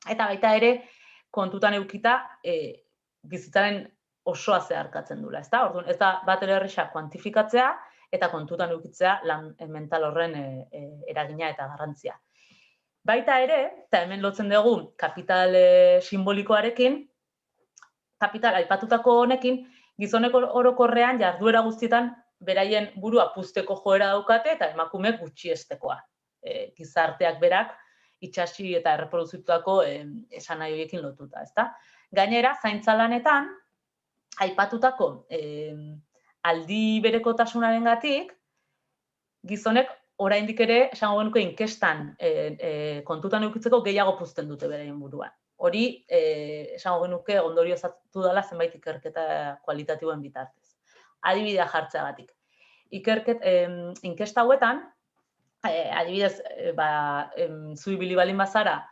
Eta baita ere, kontutan edukita, bizitzaren osoa zeharkatzen dula, ezta? Orduan, ez da bat ere erresa kuantifikatzea eta kontutan edukitzea lan mental horren eragina eta garrantzia. Baita ere, eta hemen lotzen dugu kapital simbolikoarekin, kapital aipatutako honekin, gizonek orokorrean jarduera guztietan beraien burua puzteko joera daukate eta emakumeek gutxiestekoa. Gizarteak berak itsasi eta erreproduzitutako esanahi horiekin lotuta, ezta? Gainera, zaintza lanetan aipatutako aldi berekotasunarengatik gizonek oraindik ere esango genuke inkestan kontutan edukitzeko gehiago puzten dute beraien buruan. Hori esango genuke ondorioztatu dela zenbait ikerketa kualitatiboen bitartez. Adibidea jartzeagatik. Inkesta hauetan, adibidez, zu ibili balin bazara,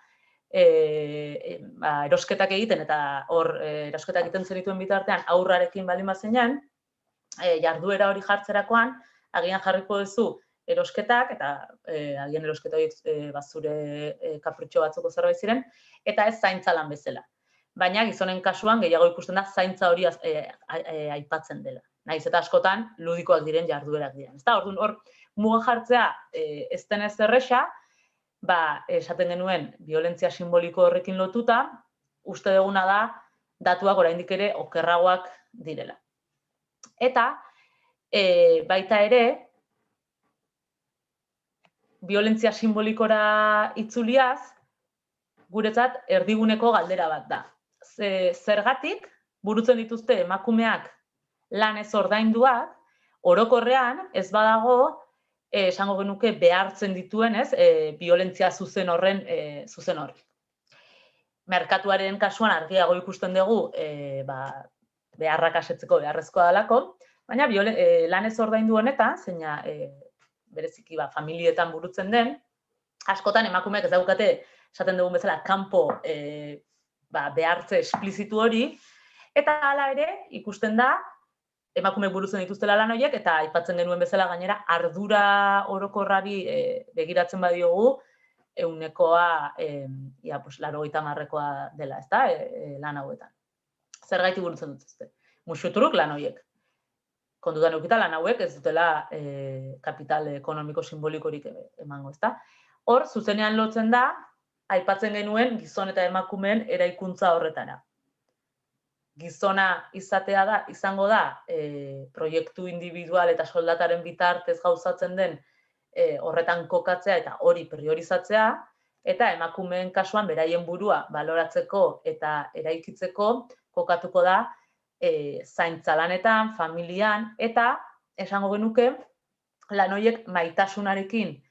erosketak egiten eta hor erosketak egiten zenituen bitartean aurrarekin balin bazenean, jarduera hori jartzerakoan, agian jarriko duzu erosketak, eta agian erosketa horiek zure kapritxo batzuko zerbait ziren, eta ez zaintza lan bezala. Baina gizonen kasuan gehiago ikusten da zaintza hori aipatzen dela. Nahiz eta askotan ludikoak diren jarduerak diren. Orduan hor muga jartzea ez denez erresa, esaten genuen biolentzia simboliko horrekin lotuta, uste duguna da datuak oraindik ere okerragoak direla. Eta baita ere, biolentzia simbolikora itzuliaz, guretzat erdiguneko galdera bat da. Zergatik burutzen dituzte emakumeak lan ez ordainduak, orokorrean ez badago, esango genuke behartzen dituen, biolentzia zuzen horren zuzen hor. Merkatuaren kasuan argiago ikusten dugu beharrak asetzeko beharrezkoa dalako, baina lan ez ordaindu honetan, zeina bereziki familietan burutzen den, askotan emakumeak ez daukate, esaten dugun bezala, kanpo behartze esplizitu hori, eta hala ere ikusten da, emakume burutzen dituztela lan horiek, eta aipatzen genuen bezala gainera ardura orokorrari begiratzen badiogu, ehunekoa, 80%koa dela, ezta, lan hauetan. Zergaiti burutzen dituzte? Musuturuk lan horiek. Kontutan edukita lan hauek ez dutela kapital ekonomiko simbolikorik emango, ezta? Hor, zuzenean lotzen da, aipatzen genuen gizon eta emakumeen eraikuntza horretara. Gizona izango da proiektu individual eta soldataren bitartez gauzatzen den horretan kokatzea eta hori priorizatzea, eta emakumeen kasuan beraien burua baloratzeko eta eraikitzeko kokatuko da zaintza lanetan, familian, eta esango genuke lan horiek maitasunarekin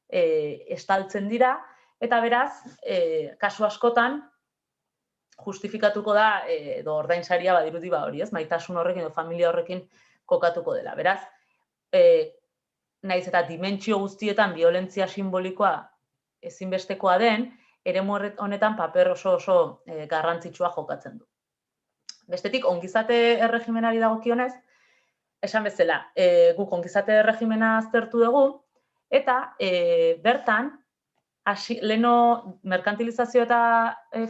estaltzen dira, eta beraz, kasu askotan, justifikatuko da, edo ordainsaria badirudi hori, maitasun horrekin edo familia horrekin kokatuko dela. Beraz, nahiz eta dimentsio guztietan biolentzia simbolikoa ezinbestekoa den, eremu honetan paper oso garrantzitsua jokatzen du. Bestetik, ongizate erregimenari dagokionez, esan bezala, guk ongizate erregimena aztertu dugu, eta bertan, leheno merkantilizazio eta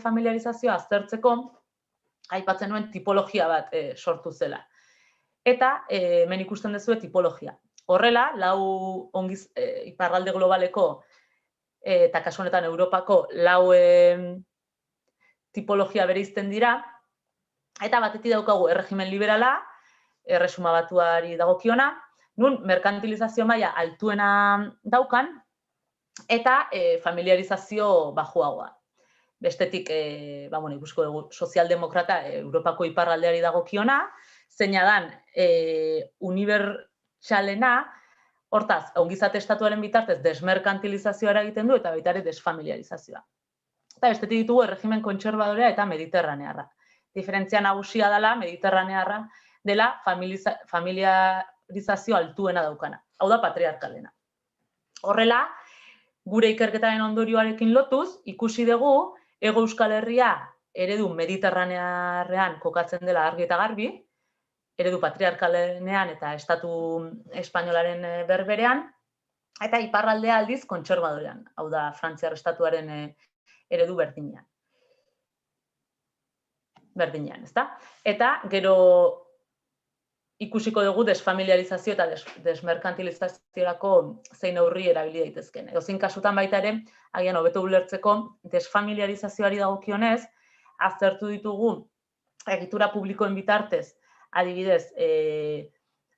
familiarizazioa aztertzeko aipatzen nuen tipologia bat sortu zela. Eta hemen ikusten duzue tipologia. Horrela, iparralde globaleko eta kasu honetan Europako 4 tipologia bereizten dira, eta batetik daukagu erregimen liberala, erresuma batuari dagokiona, nun merkantilizazio maila altuena daukan, eta familiarizazio bajuagoa. Bestetik, ikusko dugu sozialdemokrata Europako iparraldeari dagokiona, zeina dan unibertsalena, hortaz, ongizate estatuaren bitartez desmerkantilizazioa egiten du eta baita ere desfamiliarizazioa. Eta bestetik ditugu erregimen kontserbadorea eta mediterranearra. Diferentzia nagusia dela mediterranearra dela familiarizazio altuena daukana. Hau da patriarkalena. Horrela, gure ikerketaren ondorioarekin lotuz, ikusi dugu Hego Euskal Herria eredu mediterranearrean kokatzen dela argi eta garbi, eredu patriarkalenean eta estatu espainolaren berberean, eta iparraldea aldiz kontserbadorean, hau da, Frantziar estatuaren eredu berdinean, ezta? Eta gero ikusiko dugu desfamiliarizazio eta desmerkantilizaziorako zein neurri erabili daitezkeen. Edozein kasutan baita ere, agian hobeto ulertzeko desfamiliarizazioari dagokionez, aztertu ditugu egitura publikoen bitartez, adibidez,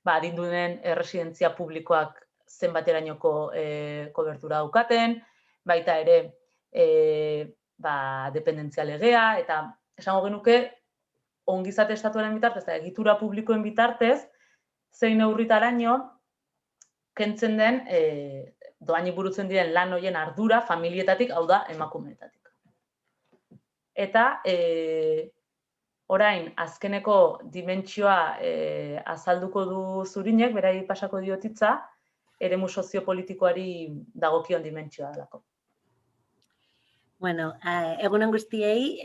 adindunen erresidentzia publikoak zenbaterainoko kobertura daukaten, baita ere dependentzia legea, eta esango genuke ongizate estatuaren bitartez eta egitura publikoen bitartez, zein neurritaraino kentzen den dohainik burutzen diren lan horien ardura familietatik, hau da, emakumeetatik. Eta orain, azkeneko dimentsioa azalduko du Zurinek, berari pasako diotitza, eremu soziopolitikoari dagokion dimentsioa delako. Bueno, egunen guztiei,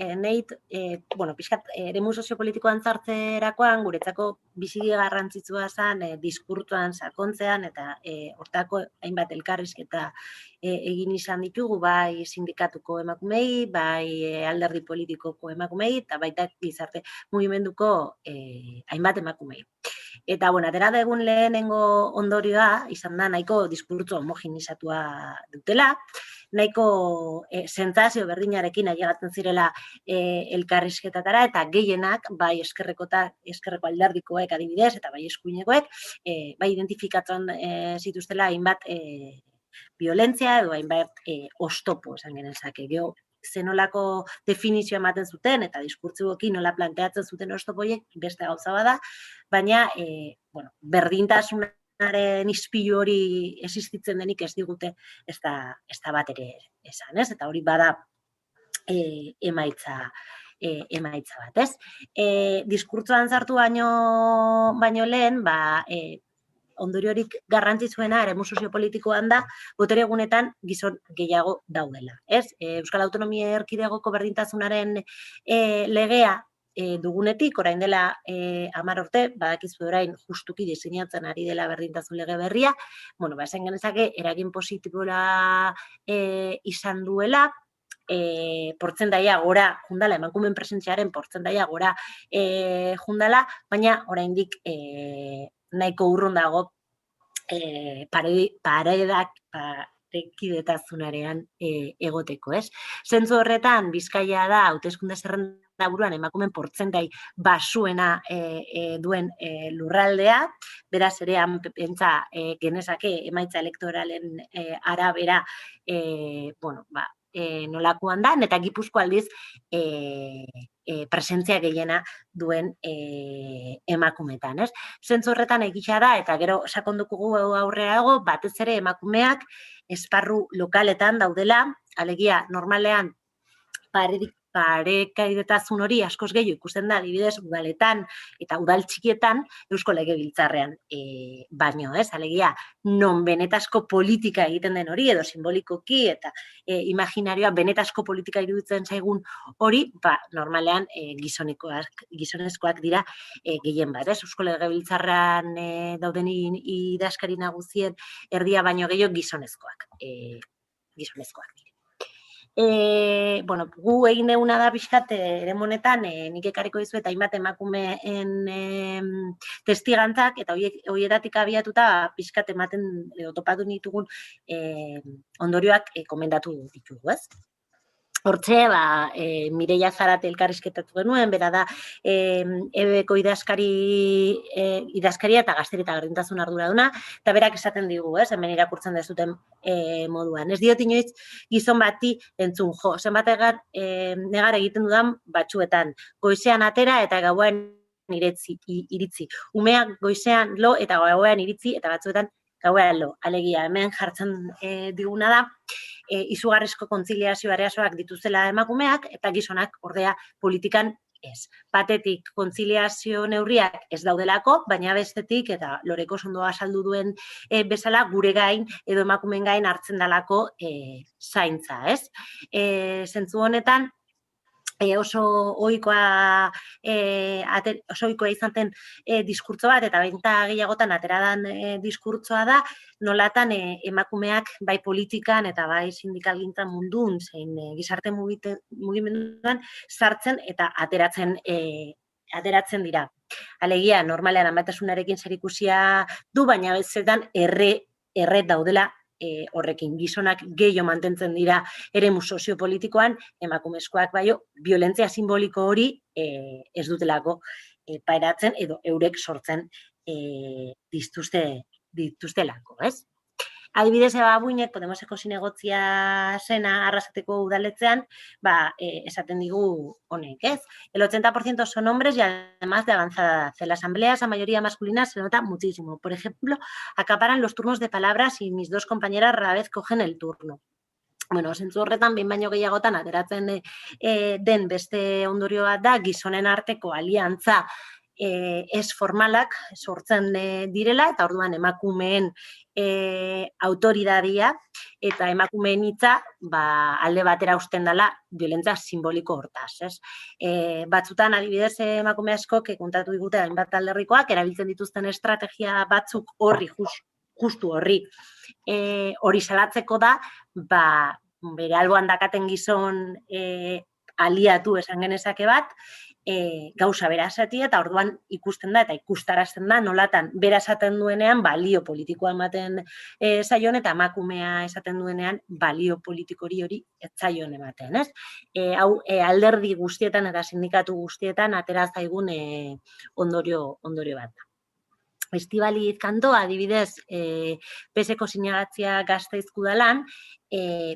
pixkat, eremu soziopolitikoan sartzerakoan, guretzako biziki garrantzitsua zen diskurtsoan sakontzean, eta hortako hainbat elkarrizketa egin izan ditugu, bai sindikatuko emakumei, bai alderdi politikoko emakumei, eta baita gizarte mugimenduko hainbat emakumei. Eta, atera egun lehenengo ondorioa, izan da, nahiko diskurtso homogenizatua dutela, nahiko sentsazio berdinarekin ailegatzen zirela elkarrizketatara, eta gehienak, bai eskerreko alderdikoek adibidez, eta bai eskuinekoek, bai identifikatzen zituztela hainbat violentzia edo hainbat oztopo, esan genezake. Gero, zenolako definizioa ematen zuten, eta diskurtziboekin nola planteatzen zuten oztopoiek beste gauza bada, baina, berdintasunaren ispilu hori existitzen denik ez digute ez da bat ere esan, ez? Eta hori bada emaitza bat, ez? Diskurtsoan sartu baino lehen, ondoriorik garrantzitsuena eremu soziopolitikoan da, botere egunetan gizon gehiago daudela, ez? Euskal Autonomia Erkidegoko berdintasunaren legea dugunetik, orain dela 10 urte, badakizu orain justuki diseinatzen ari dela berdintasun lege berria, esan genezake eragin positiboa izan duela, portzentaia gora jundala, emakumeen presentziaren portzentaia gora jundala, baina oraindik nahiko urrun dago parekidetazunarean egoteko, ez? Zentzu horretan, Bizkaia da, hauteskunde zerrenda buruan emakumeen portzentai basuena duen lurraldea, beraz ere pentsa genezake emaitza elektoralen arabera, nolakoan da, eta Gipuzkoa aldiz presentzia gehiena duen emakumetan, ez? Zentzu horretan egisa da, eta gero sakonduko aurrerago, batez ere emakumeak esparru lokaletan daudela, alegia normalean parekidetasun hori askoz gehiago ikusten da, adibidez, udaletan eta udal txikietan Eusko Legebiltzarrean baino, ez? Alegia, non benetazko politika egiten den hori, edo simbolikoki eta imaginarioa benetazko politika iruditzen zaigun hori, normalean gizonezkoak dira gehien bat, ez? Eusko Legebiltzarrean dauden idazkari nagusien erdia baino gehiago gizonezkoak dira. Gu egin duguna da pixkat eremu honetan, nik ekarriko dizuet hainbat emakumeen testigantzak, eta horietatik abiatuta pixkat ematen topatu ditugun ondorioak komendatu ditugu, ez? Hortxe, Mireia Zarate elkarrizketatu genuen, bera da EBko idazkaria eta gazteri eta berdintasun arduraduna, eta berak esaten digu, hemen irakurtzen dezuten moduan. Ez diot inoiz gizon bati entzun jo, zenbat negar egiten dudan batzuetan, goizean atera eta gauean iritzi. Umeak goizean lo eta gauean iritzi eta batzuetan gauean lo. Alegia, hemen jartzen diguna da, izugarrizko kontziliazio arazoak dituzela emakumeak eta gizonak ordea politikan ez. Batetik kontziliazio neurriak ez daudelako, baina bestetik eta Loreko Sondoa azaldu duen bezala gure gain edo emakumeen gain hartzen dalako zaintza, ez? Zentzu honetan, oso ohikoa izan zen diskurtso bat, eta baita gehiagotan ateradan diskurtsoa da, nolatan emakumeak bai politikan eta bai sindikalgintza mundun, zein gizarte mugimenduan sartzen eta ateratzen dira. Alegia, normalean amatasunarekin zerikusia du, baina bezetan erre daudela horrekin. Gizonak gehiago mantentzen dira eremu soziopolitikoan, emakumezkoak baino, violentzia simboliko hori ez dutelako pairatzen edo eurek sortzen dituztelako, ez? Adibidez, Buinek, Podemoseko zinegotzia zena Arrasateko udaletzean, esaten digu honek, ez? El 80% son hombres y además de avanzada edad. En la asamblea, esa mayoría masculina se nota muchísimo. Por ejemplo, acaparan los turnos de palabras y mis dos compañeras rara vez cogen el turno. Bueno, zentzu horretan, behin baino gehiagotan ateratzen den beste ondorio bat da, gizonen arteko aliantza ez formalak sortzen direla, eta orduan emakumeen autoridadia eta emakumeen hitza alde batera uzten dela violentzia simboliko hortaz, ez? Batzutan, adibidez, emakume askok kontatu digute hainbat alderrikoak erabiltzen dituzten estrategia batzuk horri, justu horri, hori salatzeko da, bere alboan dakaten gizon aliatu esan genezake bat, gauza bera esatia, eta orduan ikusten da, eta ikustarazten da, nolatan bera esaten duenean balio politikoa ematen zaion, eta emakumea esaten duenean balio politikori hori ez zaion ematen, ez? Hau alderdi guztietan eta sindikatu guztietan atera zaigun ondorio bat. Estibaliz Kanto, adibidez, PSeko sinagatzia Gasteizko udalan,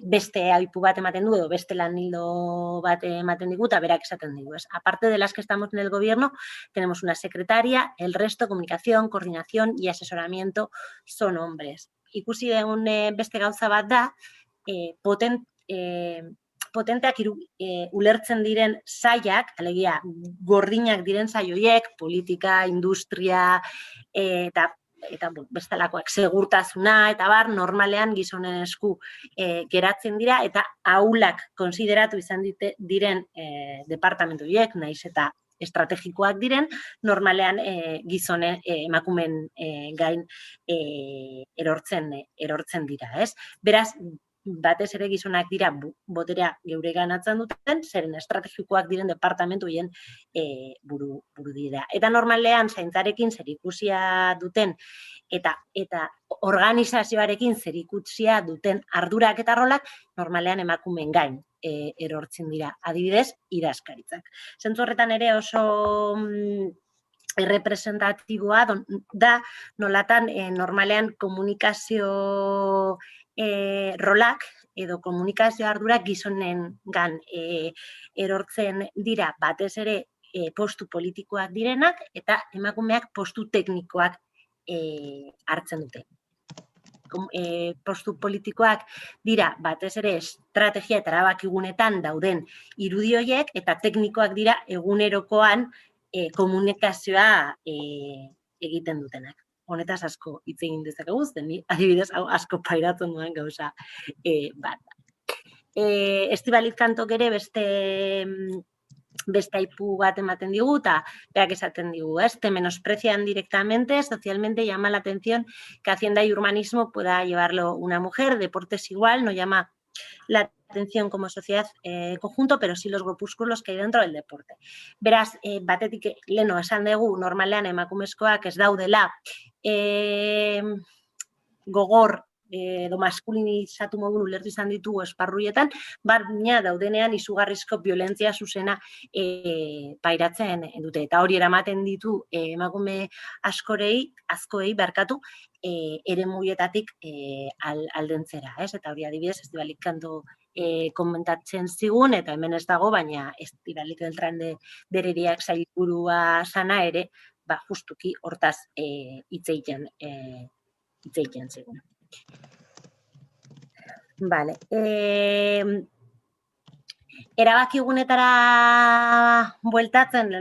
beste aipu bat ematen du, edo beste lan hildo bat ematen digu, eta berak esaten digu. Aparte de las que estamos en el gobierno, tenemos una secretaria, el resto, comunicación, coordinación y asesoramiento son hombres. Ikusi degun beste gauza bat da, potenteak ulertzen diren sailak, alegia gordinak diren saioiek, politika, industria eta bestelakoak segurtasuna eta normalean gizonen esku geratzen dira, eta ahulak konsideratu izan diren departamentoiek, naiz eta estrategikoak diren, normalean gizonen emakumen gain erortzen dira, ez? Beraz, batez ere gizonak dira boterea geure ganatzen duten, zeren estrategikoak diren departamentoien buru dira. Eta normalean zaintzarekin zerikusia duten eta organizazioarekin zerikusia duten ardurak eta rolak normalean emakumeen gain erortzen dira. Adibidez, idazkaritzak. Zentzu horretan ere oso errepresentatiboa da nolatan normalean komunikazio rolak edo komunikazio ardurak gizonengan erortzen dira, batez ere postu politikoak direnak eta emakumeak postu teknikoak hartzen dute. Postu politikoak dira batez ere estrategia eta erabakigunetan dauden irudi horiek, eta teknikoak dira egunerokoan komunikazioa egiten dutenak. Honetaz asko hitz egin dezakegu, adibidez asko pairatzen duen gauza bat. Estibaliz Kantok ere beste aipu bat ematen digu, eta berak esaten digu, te menosprecian directamente, socialmente llama la atención que Hacienda y Urbanismo pueda llevarlo una mujer, deportes igual, no llama la atención como sociedad conjunto, pero sí los grupúsculos que hay dentro del deporte. Beraz, batetik leno esan dugu, normalean emakumezkoak ez daudela gogor edo maskulinizatu modun ulertu izan ditugu esparruietan, baina daudenean izugarrizko violentzia zuzena pairatzen dute. Eta hori eramaten ditu emakume askoei eremuietatik aldentzera. Eta hori adibidez, Estibaliz Kanto komentatzen zigun, eta hemen ez dago, baina Estibaliz Beltrán de Herediak sailburua sana ere, justuki hortaz hitz egiten zigun. Vale. Erabakigunetara bueltatzen,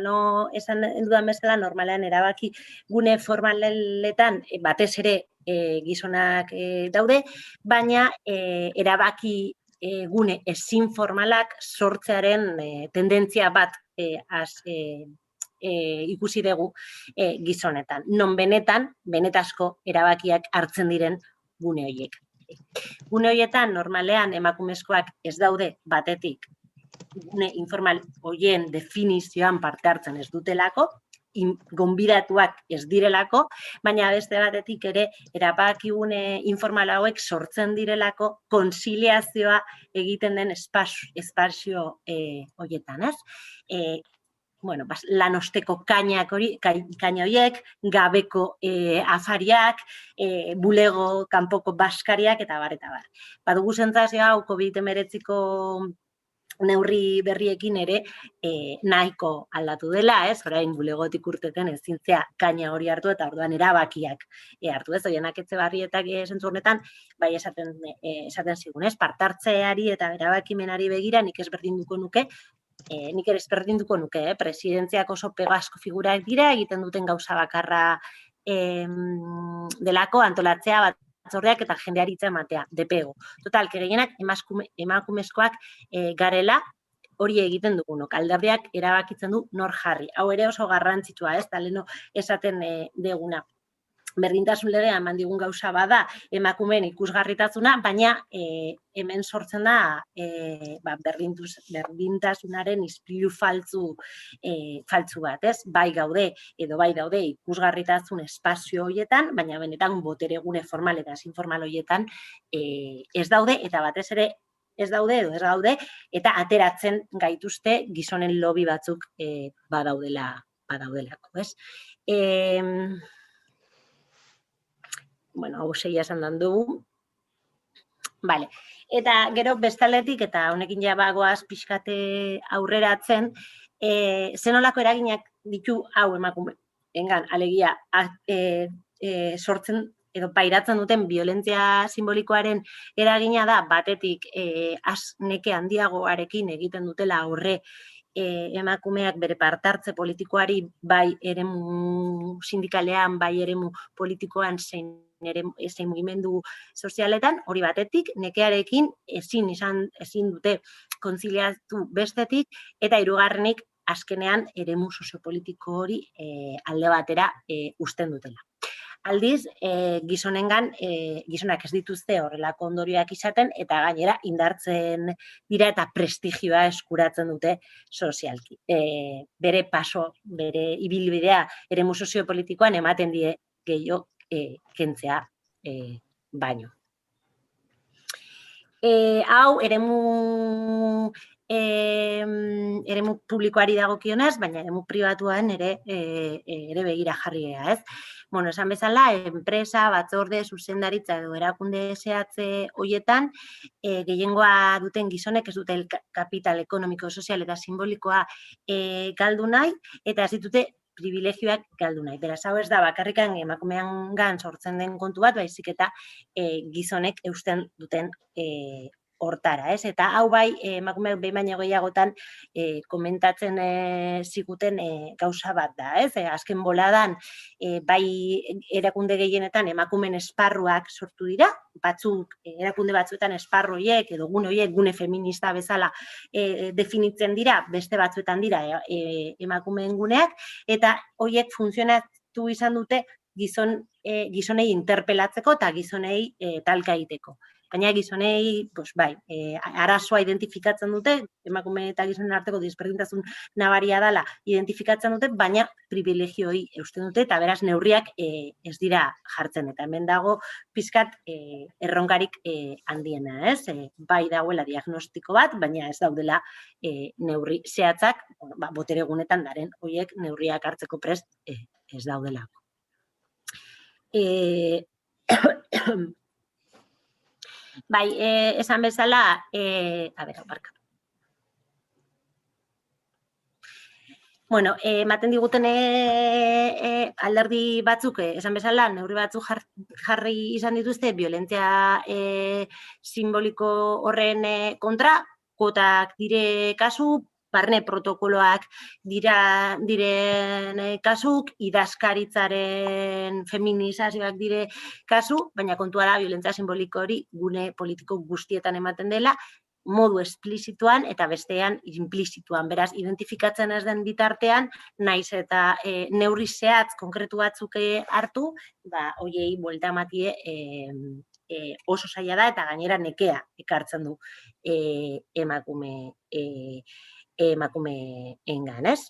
esan dudan bezala, normalean erabaki gune formaletan batez ere gizonak daude, baina erabaki gune ezin formalak sortzearen tendentzia bat ikusi dugu gizonetan. Non benetazko erabakiak hartzen diren gune horiek. Gune horietan, normalean, emakumezkoak ez daude batetik gune informal horien definizioan parte hartzen ez dutelako, gonbidatuak ez direlako, baina beste batetik ere erabakigune informal hauek sortzen direlako konziliazioa egiten den espazio horietan, ez? Lan osteko kaina horiek, gabeko afariak, bulego kanpoko baskariak eta bar. Badugu sentsazioa hau COVID-19ko neurri berriekin ere nahiko aldatu dela, ez? Orain bulegotik urteten ezintzea kaina hori hartu eta orduan erabakiak hartu, ez? Horienak Etxebarrietak zentzu honetan, bai esaten zigun, ez? Partartzeari eta erabakimenari begira nik ezberdinduko nuke, presidentziak oso pegazko figurak dira, egiten duten gauza bakarra delako antolatzea batzordeak eta jendearitza ematea, depego. Total, gehienak emakumezkoak garela hori egiten dugunok. Alderdiak erabakitzen du nor jarri. Hau ere oso garrantzitsua, ez? Taleno esaten deguna. Berdintasun legea eman digun gauza bada emakumeen ikusgarritasuna, baina hemen sortzen da berdintasunaren ispilu faltsu bat, ez? Bai daude ikusgarritasun espazio horietan, baina benetan boteregune formal eta informal horietan ez daude, eta batez ere ez daude, eta ateratzen gaituzte gizonen lobby batzuk badaudelako, ez? Hau seia esan dan dugu. Eta gero bestaletik, eta honekin jabagoaz pixkate aurreratzen, zenolako eraginak ditu hau emakumeengan, alegia, sortzen edo pairatzen duten violentzia simbolikoaren eragina da, batetik neke handiagoarekin egiten dutela aurre emakumeak bere partartze politikoari bai eremu sindikalean, bai eremu politikoan zein mugimendu sozialetan, hori batetik, nekearekin ezin dute konziliatu bestetik, eta hirugarrenik azkenean eremu soziopolitiko hori alde batera uzten dutela. Aldiz, gizonak ez dituzte horrelako ondorioak izaten, eta gainera indartzen dira eta prestigioa eskuratzen dute sozialki. Bere ibilbidea eremu soziopolitikoan ematen die gehiago kentzea baino. Hau, eremu publikoari dagokionez, baina eremu pribatuan ere begira jarri gara, ez? Esan bezala, enpresa, batzorde, zuzendaritza edo erakunde zehatze horietan, gehiengoa duten gizonek ez dute kapital ekonomiko, sozial eta simbolikoa galdu nahi, eta ez ditute privilegioak galdu nahi. Beraz, hau ez da bakarrikan emakumeangan sortzen den kontu bat, baizik eta gizonek eusten duten hortara, ez? Eta hau bai, emakumeak behin baino gehiagotan komentatzen ziguten gauza bat da, ez? Azken boladan, bai erakunde gehienetan emakumeen esparruak sortu dira, erakunde batzuetan esparroiek edo gune feminista bezala definitzen dira, beste batzuetan dira emakumeen guneak, eta horiek funtzionatu izan dute gizonei interpelatzeko eta gizonei talka egiteko. Baina gizonei, arazoa identifikatzen dute, emakume eta gizonen arteko desberdintasun nabaria dela identifikatzen dute, baina privilegioi eusten dute, eta beraz neurriak ez dira jartzen. Eta hemen dago pizkat erronkarik handiena, ez? Bai dagoela diagnostiko bat, baina ez daudela neurri zehatzak, boteregunetan daren horiek neurriak hartzeko prest ez daudelako. Bai, esan bezala, ematen diguten alderdi batzuk, esan bezala, neurri batzuk jarri izan dituzte, violentzia simboliko horren kontra, kuotak dire kasu, barne protokoloak diren kasuk, idazkaritzaren feminizazioak dire kasu, baina kontua da violentzia simboliko hori gune politiko guztietan ematen dela, modu esplizituan eta bestean implizituan. Beraz, identifikatzen ez den bitartean, naiz eta neurri zehatz konkretu batzuk hartu, hoiei buelta ematie oso zaila da eta gainera nekea ekartzen du emakumeengan, ez?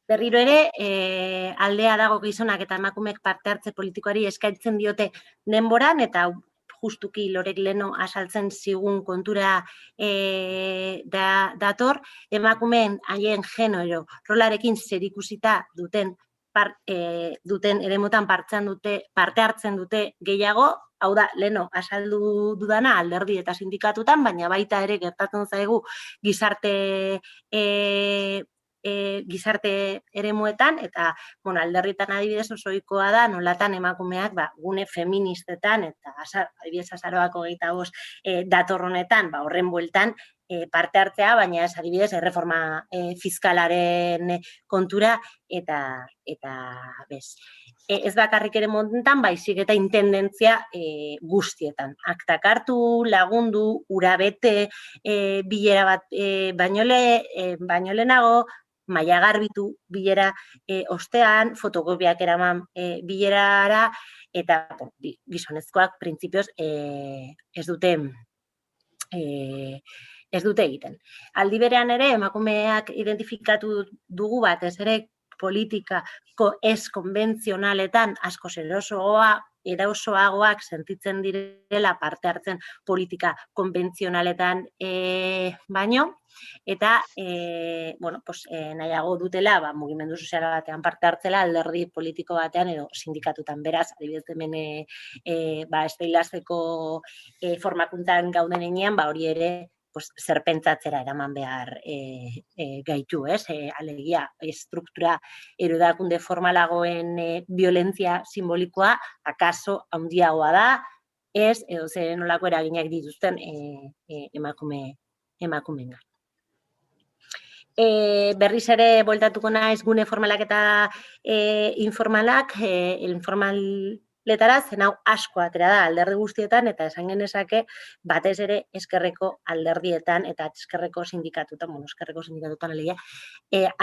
Berriro ere, aldea dago gizonak eta emakumeek parte hartze politikoari eskaintzen diote denboran, eta justuki Lorek leno azaltzen zigun kontura dator, emakumeen haien genero rolarekin zerikusita duten eremutan parte hartzen dute gehiago, hau da, leno azaldu dudana alderdi eta sindikatutan, baina baita ere gertatzen zaigu gizarte eremuetan, eta alderritan adibidez oso ohikoa da, nolatan emakumeak gune feministetan, eta adibidez azaroako 25 dator honetan, horren bueltan parte hartzea, baina ez adibidez erreforma fiskalaren kontura, eta bez. Ez bakarrik ere montan, baizik eta intendentzia guztietan. Aktak hartu, lagundu, ura bete, bilera bat baino lehenago, maila garbitu bilera ostean, fotokopiak eraman bilerara, eta gizonezkoak printzipioz ez dute egiten. Aldi berean ere, emakumeak identifikatu dugu batez ere politikako ez konbentzionaletan asko erosoagoak sentitzen direla parte hartzen politika konbentzionaletan baino, eta nahiago dutela mugimendu sozial batean parte hartzela alderdi politiko batean edo sindikatutan. Beraz, adibidez hemen esteilazeko formakuntzan gauden enean, hori ere zer pentsatzera eraman behar gaitu, alegia, struktura erodakunde formalagoen violentzia simbolikoa akaso handiagoa da, ez, edo zer nolako eraginak dituzten emakumeengan. Berriz ere bueltatuko naiz gune formalak eta informalak, informaletara, zen hau asko atera da alderdi guztietan, eta esan genezake batez ere eskerreko alderdietan eta eskerreko sindikatutan, eskerreko sindikatutan alegia,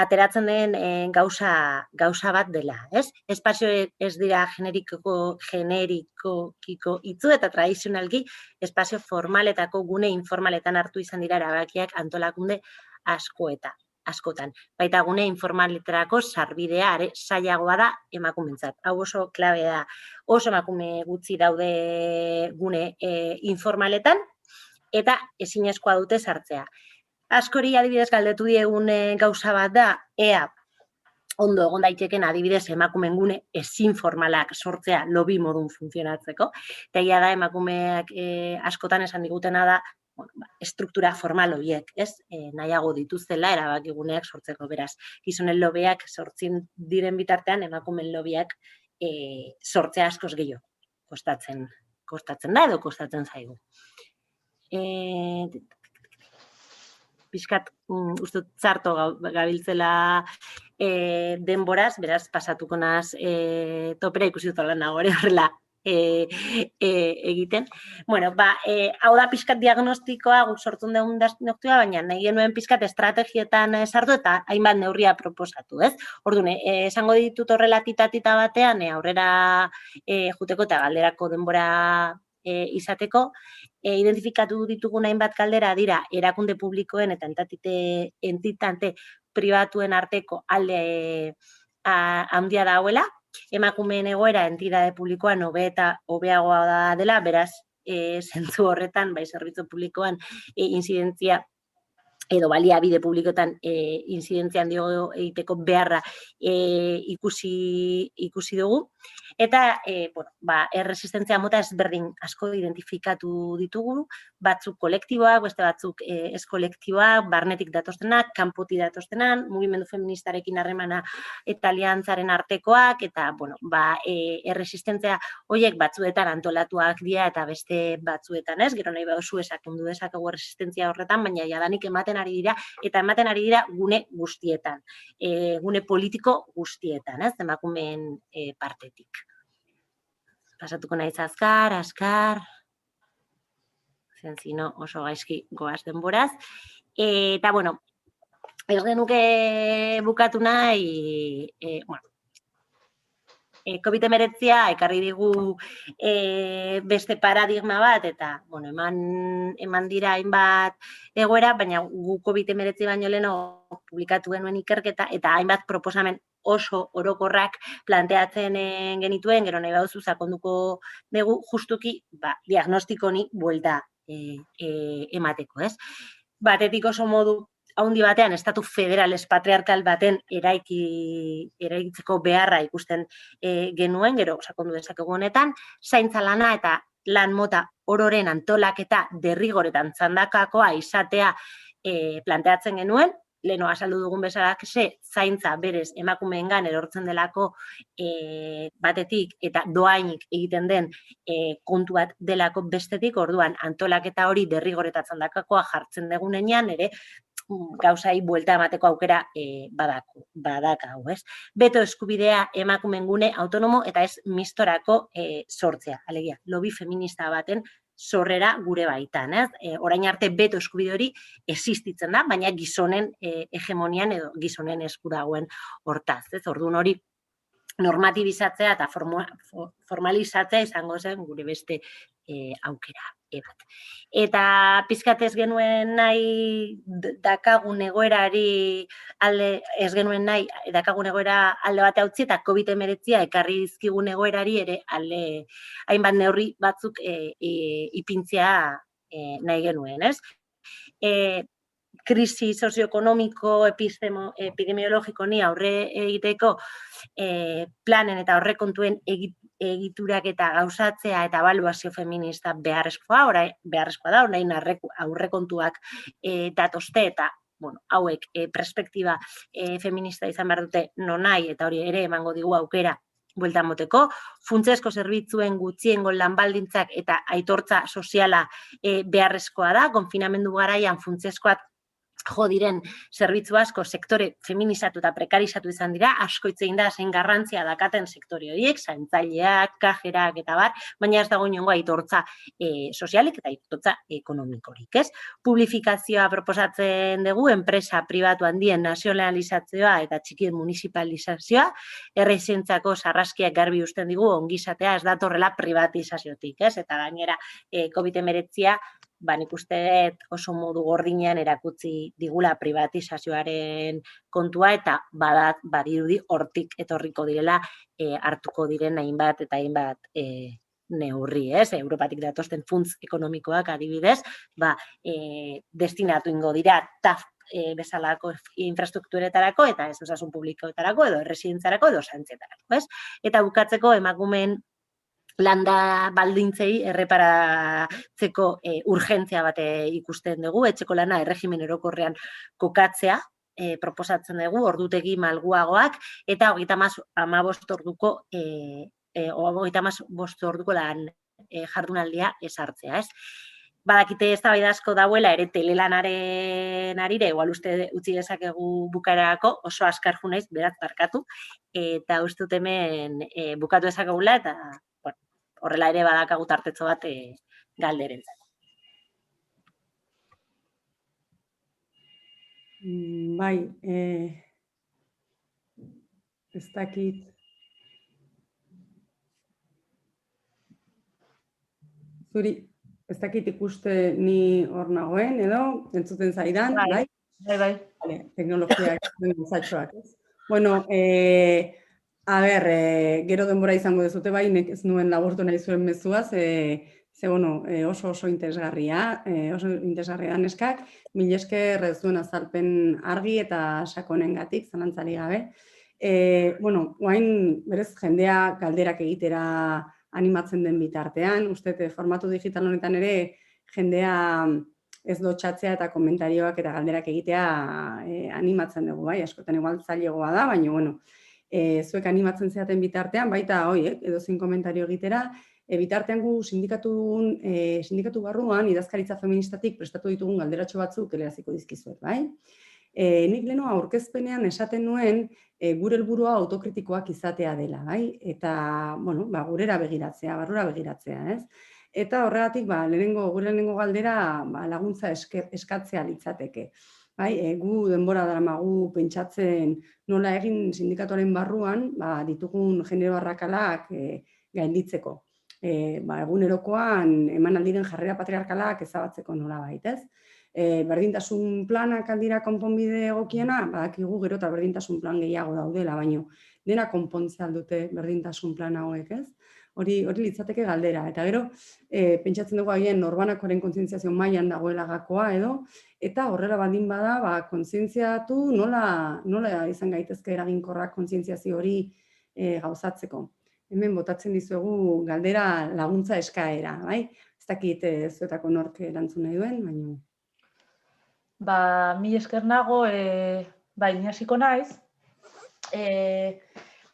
ateratzen den gauza bat dela, ez? Espazio ez dira generikokiko itzu eta tradizionalki espazio formaletako gune informaletan hartu izan dira erabakiak antolakunde askotan. Baita gune informaletarako sarbidea zailagoa da emakumentzat. Hau oso klabe da, oso emakume gutxi daude gune informaletan, eta ezinezkoa dute sartzea. Askori adibidez galdetu diegun gauza bat da, ea ondo egon daiteken adibidez emakumeen gune ezin formalak sortzea lobby modun funtzionatzeko. Eta egia da emakumeak askotan esan digutena da, estruktura formal horiek, ez? Nahiago dituztela erabakiguneak sortzeko, beraz. Gizonen lobiak sortzen diren bitartean, emakumeen lobiak sortzea askoz gehiago kostatzen da edo kostatzen zaigu. Pixkat, uste txarto gabiltzela denboraz, beraz, pasatuko naz topera ikusi dut lan nago horrela egiten. Hau da pixkat diagnostikoa guk sortzen dugun diagnostikoa, baina nahi genuen pixkat estrategietan sartu eta hainbat neurria proposatu, ez? Orduan, esango ditut horrela tita batean, aurrera juteko eta galderako denbora izateko, identifikatu ditugun hainbat galdera dira erakunde publikoen eta entitate pribatuen arteko alde handia dauela, emakumeen egoera entitate publikoan hobeagoa dela, beraz, zentzu horretan, zerbitzu publikoan inzidentzia edo baliabide publikoetan inzidentzia handiago egiteko beharra ikusi dugu. Eta, erresistentzia mota ezberdin asko identifikatu ditugu, batzuk kolektiboak, beste batzuk ez kolektiboak, barnetik datoztenak, kanpotik datoztenak, mugimendu feministarekin harremana eta aliantzaren artekoak, eta, erresistentzia horiek batzuetan antolatuak dira eta beste batzuetan ez, gero nahi baduzu esakundu dezakegu erresistentzia horretan, baina jadanik ematen ari dira, eta ematen ari dira gune guztietan, gune politiko guztietan, ez, emakumeen partetik. Pasatuko naiz azkar. zen zino oso gaizki goaz denboraz. Eta, bueno, ez genuke bukatu nahi, COVID-19 ekarri digu beste paradigma bat, eta, bueno, eman dira hainbat egoera, baina gu COVID-19 baino leheno publikatu genuen ikerketa, eta hainbat proposamen oso orokorrak planteatzen genituen, gero nahi baduzu sakonduko dugu, justuki, diagnostiko honi buelta emateko, ez? Batetik oso modu haundi batean, estatu federales patriarkal baten eraikitzeko beharra ikusten genuen, gero sakondu dezakegu honetan, zaintza lana eta lan mota ororen antolaketa derrigoretan txandakakoa izatea planteatzen genuen, leheno azaldu dugun bezala, zaintza berez emakumeengan erortzen delako batetik eta doainik egiten den kontu bat delako bestetik, orduan antolaketa hori derrigoretan txandakakoa jartzen degunean, ere gauzai buelta emateko aukera badakau, ez? Beto eskubidea emakumeen gune autonomo eta ez mistorako sortzea, alegia, lobby feminista baten sorrera gure baitan, ez? Orain arte beto eskubide hori existitzen da, baina gizonen hegemonian edo gizonen esku dagoen hortaz, ez? Orduan hori normatibizatzea eta formalizatzea izango zen gure beste aukera bat. Eta pizkat ez genuen nahi dakagun egoerari ez genuen nahi dakagun egoera alde bate utzi eta COVID-19 ekarri dizkigun egoerari ere alde hainbat neurri batzuk ipintzea nahi genuen, ez? Krisi sozioekonomiko, epidemiologiko ni aurre egiteko planen eta aurrekontuen egiturak eta gauzatzea eta ebaluazio feminista beharrezkoa da, orain aurrekontuak datozte eta hauek perspektiba feminista izan behar dute nonai eta hori ere emango digu aukera buelta moteko, funtsezko zerbitzuen gutxiengo lanbaldintzak eta aitortza soziala beharrezkoa da, konfinamendu garaian funtsezkoak jo diren zerbitzu asko sektore feminizatu eta prekarizatu izan dira, asko hitz egin da zein garrantzia dakaten sektore horiek, zaintzaileak, kajerak eta bar, baina ez dago inongo aitortza sozialik eta aitortza ekonomikorik, ez? Publifikazioa proposatzen dugu, enpresa pribatu handien nazionalizazioa eta txikien municipalizazioa, errezientzako sarraskiak garbi usten digu ongizatea ez datorrela privatizaziotik, ez? Eta gainera COVID-19 nik uste oso modu gordinean erakutsi digula privatizazioaren kontua eta badirudi hortik etorriko direla hartuko diren hainbat eta hainbat neurri, ez? Europatik datosten funts ekonomikoak adibidez, destinatu ingo dira TAF bezalako infrastrukturetarako eta ez osasun publikoetarako edo erresidentzarako edo zaintzetarako, ez? Eta bukatzeko emakumeen landa baldintzei erreparatzeko urgentzia bate ikusten dugu, etxeko lana erregimen orokorrean kokatzea proposatzen dugu, ordutegi malguagoak eta 35 orduko lan jardunaldia ezartzea, ez? Badakite eztabaida asko dauela ere telelanaren arire, igual uste utzi dezakegu bukaerarako, oso azkar jo naiz, beraz barkatu, eta uste dut hemen bukatu dezakegula eta horrela ere badakagu tartetxo bat galderentzako. Bai, ez dakit. Zuri, ez dakit ikuste ni hor nagoen edo, entzuten zaidan, bai? Bai. Teknologiak gozatxoak, ez? Bueno, a ber, gero denbora izango dezute bai, nek ez nuen laburtu nahi zuen mezuaz, oso interesgarria da neskak, mil esker ez duen azalpen argi eta sakonengatik, zalantzari gabe. Oain berez jendea galderak egitera animatzen den bitartean, uste formatu digital honetan ere jendea ez dotxatzea eta komentarioak eta galderak egitea animatzen dugu, bai, askotan igual zailegoa da, baina, zuek animatzen zeaten bitartean, baita edozein komentario egitera, bitartean gu sindikatu barruan idazkaritza feministatik prestatu ditugun galderatxo batzuk heleraziko dizkizuet, bai? Nik leheno aurkezpenean esaten nuen gure helburua autokritikoak izatea dela, bai? Eta, gurera begiratzea, barrura begiratzea, ez? Eta horregatik, gure lehenengo galdera laguntza eskatzea litzateke. Bai, gu denbora daramagu pentsatzen nola egin sindikatuaren barruan ditugun genero arrakalak gainditzeko. Egunerokoan eman aldiren jarrera patriarkalak ezabatzeko nola baitez. Berdintasun planak aldira konponbide egokiena, badakigu gero eta berdintasun plan gehiago daudela, baino dena konpontzea aldute berdintasun plan hauek, ez? Hori litzateke galdera. Eta gero, pentsatzen dugu agian norbanakoaren kontzientziazio mailan dagoela gakoa edo, eta horrela baldin bada, kontzientziatu nola izan gaitezke eraginkorrak kontzientziazio hori gauzatzeko. Hemen botatzen dizuegu galdera laguntza eskaera, bai? Ez dakit zuetako nork erantzun nahi duen, baina... Mila esker nago, ni hasiko naiz.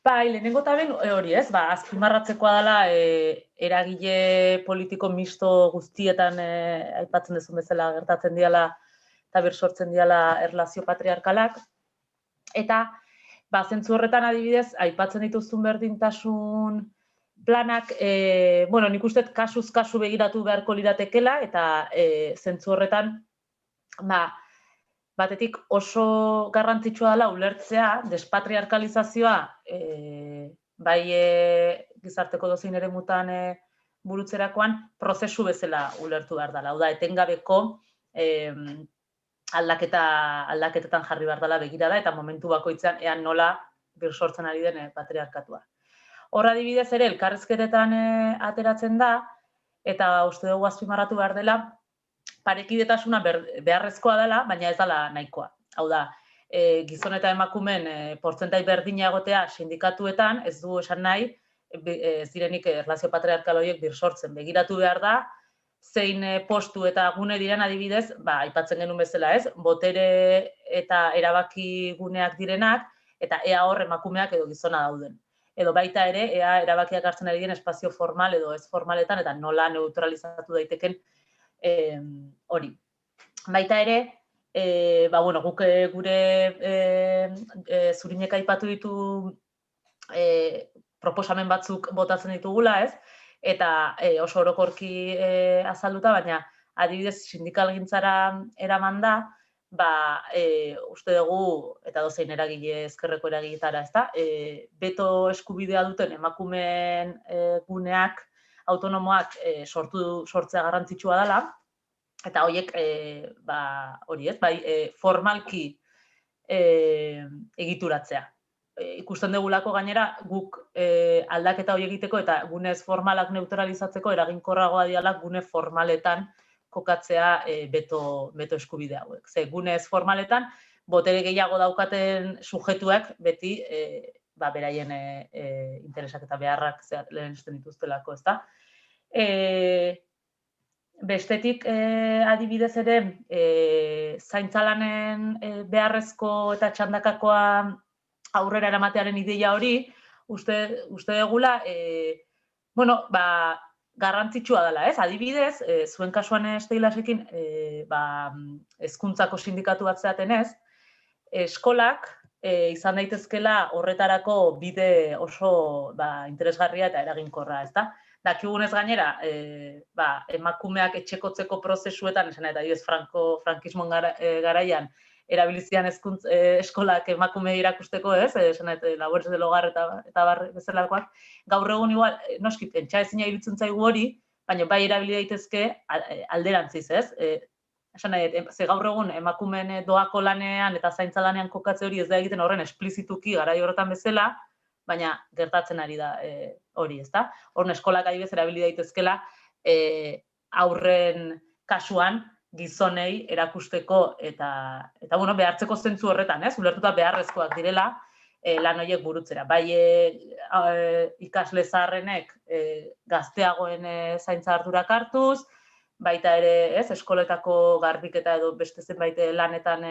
Lehenengo eta ben hori ez, azpimarratzekoa dela eragile politiko misto guztietan aipatzen duzun bezala gertatzen diala eta birsortzen diala erlazio patriarkalak. Eta zentzu horretan adibidez, aipatzen dituzun berdintasun planak, nik uste kasuz kasu begiratu beharko liratekela eta zentzu horretan batetik oso garrantzitsua dela ulertzea despatriarkalizazioa bai gizarteko dozein eremutan burutzerakoan prozesu bezala ulertu behar dela. Hau da, etengabeko aldaketetan jarri behar dela begirada eta momentu bakoitzean ean nola birsortzen ari den patriarkatua. Horra adibidez ere elkarrizketetan ateratzen da eta uste dugu azpimarratu behar dela parekidetasuna beharrezkoa dela, baina ez dela nahikoa. Hau da, gizon eta emakumeen portzentai berdina egotea sindikatuetan, ez du esan nahi, ez direnik erlazio patriarkal horiek birsortzen. Begiratu behar da, zein postu eta gune diren adibidez, aipatzen genuen bezala ez, botere eta erabaki guneak direnak, eta ea hor emakumeak edo gizona dauden. Edo baita ere, ea erabakiak hartzen ari diren espazio formal edo ez formaletan, eta nola neutralizatu daiteken hori. Baita ere, guk gure zurinek aipatu ditu proposamen batzuk botatzen ditugula, ez? Eta oso orokorki azalduta, baina adibidez sindikalgintzara eraman da, uste dugu, eta dozein eragile ezkerreko eragiletara, ezta? Beto eskubidea duten emakumeen guneak autonomoak sortzea garrantzitsua dela, eta horiek, formalki egituratzea. Ikusten dugulako gainera, guk aldaketa hori egiteko eta gune ez formalak neutralizatzeko eraginkorragoa diala gune formaletan kokatzea beto eskubide hauek. Ze gune ez formaletan, botere gehiago daukaten sujetuak beti beraien interesak eta beharrak lehenesten dituztelako, ezta? Bestetik adibidez ere, zaintzalanen beharrezko eta txandakakoa aurrera eramatearen ideia hori, uste dugula, garrantzitsua dela, ez? Adibidez, zuen kasuan Steilasekin, hezkuntzako sindikatu bat zeaten ez, eskolak izan daitezkela horretarako bide oso interesgarria eta eraginkorra, ezta? Dakigunez gainera, emakumeak etxekotzeko prozesuetan, esan eta adibidez frankismoan garaian, erabilizian eskolak emakume irakusteko, ez? Esan eta labores del hogar eta bezalakoak. Gaur egun igual, noski, pentsa ezina iruditzen zaigu hori, baina bai erabili daitezke alderantziz, ez? Esan nahi, ze gaur egun emakumeen doako lanean eta zaintza lanean kokatze hori ez da egiten horren esplizituki garai horretan bezala, baina gertatzen ari da hori, ezta? Horren eskolak adibidez erabili daitezkela aurren kasuan gizonei erakusteko eta behartzeko zentzu horretan, ez? Ulertuta beharrezkoak direla lan horiek burutzera. Bai ikasle zaharrenek gazteagoen zaintza ardurak hartuz, baita ere, ez, eskoletako garbiketa edo beste zenbait lanetan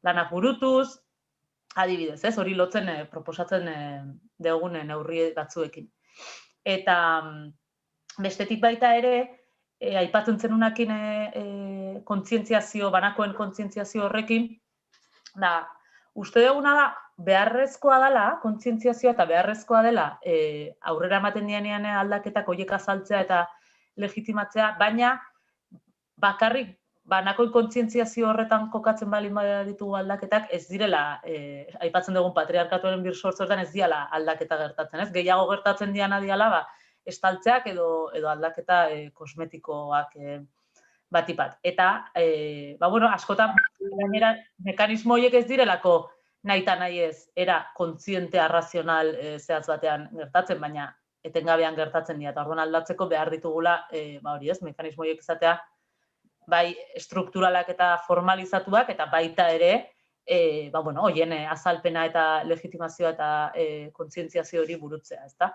lanak burutuz, adibidez, ez, hori lotzen proposatzen dugun neurri batzuekin. Eta bestetik baita ere, aipatzen zenunakin kontzientziazio, banakoen kontzientziazio horrekin, uste duguna da, beharrezkoa dela, kontzientziazioa eta beharrezkoa dela aurrera ematen dianean aldaketak horiek azaltzea eta legitimatzea, baina bakarrik banakoi kontzientziazio horretan kokatzen baldin ditugu aldaketak, ez direla, aipatzen dugun patriarkatuaren birsortzetan ez diala aldaketa gertatzen, ez? Gehiago gertatzen diala, estaltzeak edo aldaketa kosmetikoak batipat. Eta, askotan, gainera, mekanismo horiek ez direlako nahi eta nahi ez, era kontziente, arrazional zehatz batean gertatzen, baina etengabean gertatzen dira. Eta orduan aldatzeko behar ditugula, mekanismo horiek izatea, bai estrukturalak eta formalizatuak, eta baita ere, horien azalpena eta legitimazioa eta kontzientziazio hori burutzea, ezta?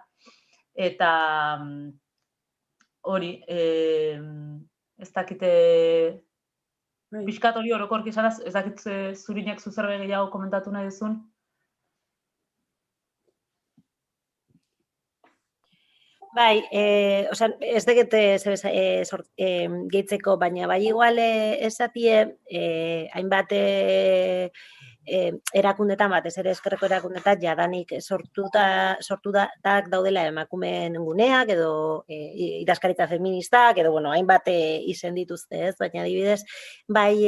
Eta hori, ez dakite, pixkat hori orokorki esanaz, ez dakit zurinek zuzerbe gehiago komentatu nahi duzun? Bai, ez dakit gehitzeko, baina bai igual esatie, hainbat erakundetan bat, ez ere eskerreko erakundetan, jadanik sortutak daudela emakumeen guneak, edo idazkaritza feministak, edo, hainbat izen dituzte, ez? Baina adibidez, bai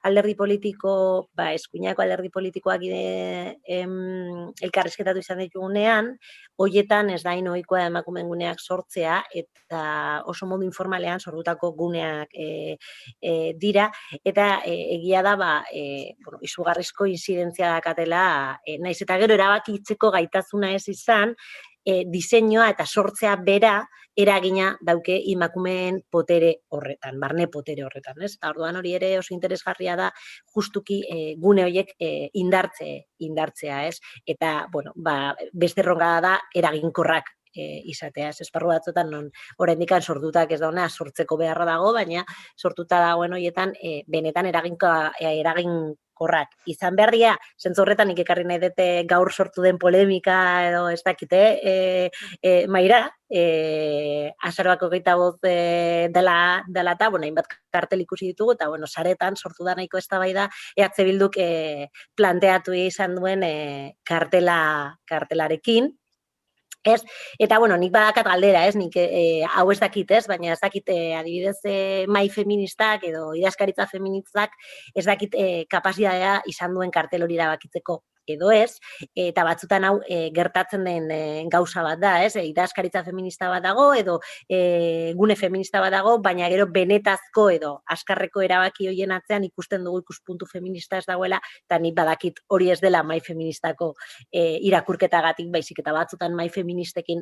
alderdi politiko, eskuinako alderdi politikoak elkarrizketatu izan ditugunean, hoietan ez da ohikoa emakumeen guneak sortzea, eta oso modu informalean sortutako guneak dira, eta egia da, izugarrizko inzidentzia dakatela, naiz eta gero erabakitzeko gaitasuna ez izan, diseinua eta sortzea bera eragina dauke emakumeen potere horretan, barne potere horretan, ez? Orduan hori ere oso interesgarria da justuki gune horiek indartzea, ez? Eta, beste erronka da eraginkorrak izatea, ez? Esparru batzuetan non oraindik sortutak ez dauna sortzeko beharra dago, baina sortuta dagoen horietan benetan eraginkorrak izan behar dira, zentzu horretan nik ekarri nahi dute gaur sortu den polemika edo ez dakite, Maira, azaroako 25 dela eta, hainbat kartel ikusi ditugu, eta, saretan sortu da nahiko eztabaida EH Bilduk planteatu izan duen kartelarekin. Ez? Eta, nik badakat galdera, ez? Nik hau ez dakit, ez? Baina ez dakit adibidez mai feministak edo idazkaritza feministak ez dakit kapazitatea izan duen kartel hori erabakitzeko edo ez, eta batzutan hau gertatzen den gauza bat da, ez? Idazkaritza feminista bat dago edo gune feminista bat dago, baina gero benetazko edo askarreko erabaki horien atzean ikusten dugu ikuspuntu feminista ez dagoela, eta nik badakit hori ez dela mai feministako irakurketagatik, baizik eta batzutan mai feministekin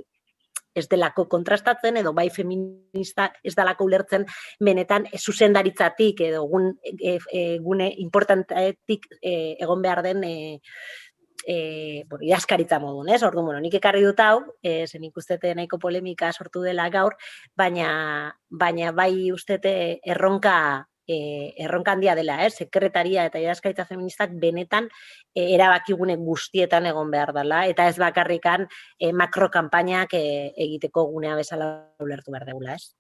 ez delako kontrastatzen, edo bai feminista ez delako ulertzen benetan zuzendaritzatik edo gune importantetik egon behar den idazkaritza modun, ez? Orduan, nik ekarri dut hau, zen ikustete nahiko polemika sortu dela gaur, baina bai ustete erronka handia dela, sekretaria eta idazkaritza feministak benetan erabakigune guztietan egon behar dela, eta ez bakarrikan makrokampainak egiteko gunea bezala ulertu behar degula, ez?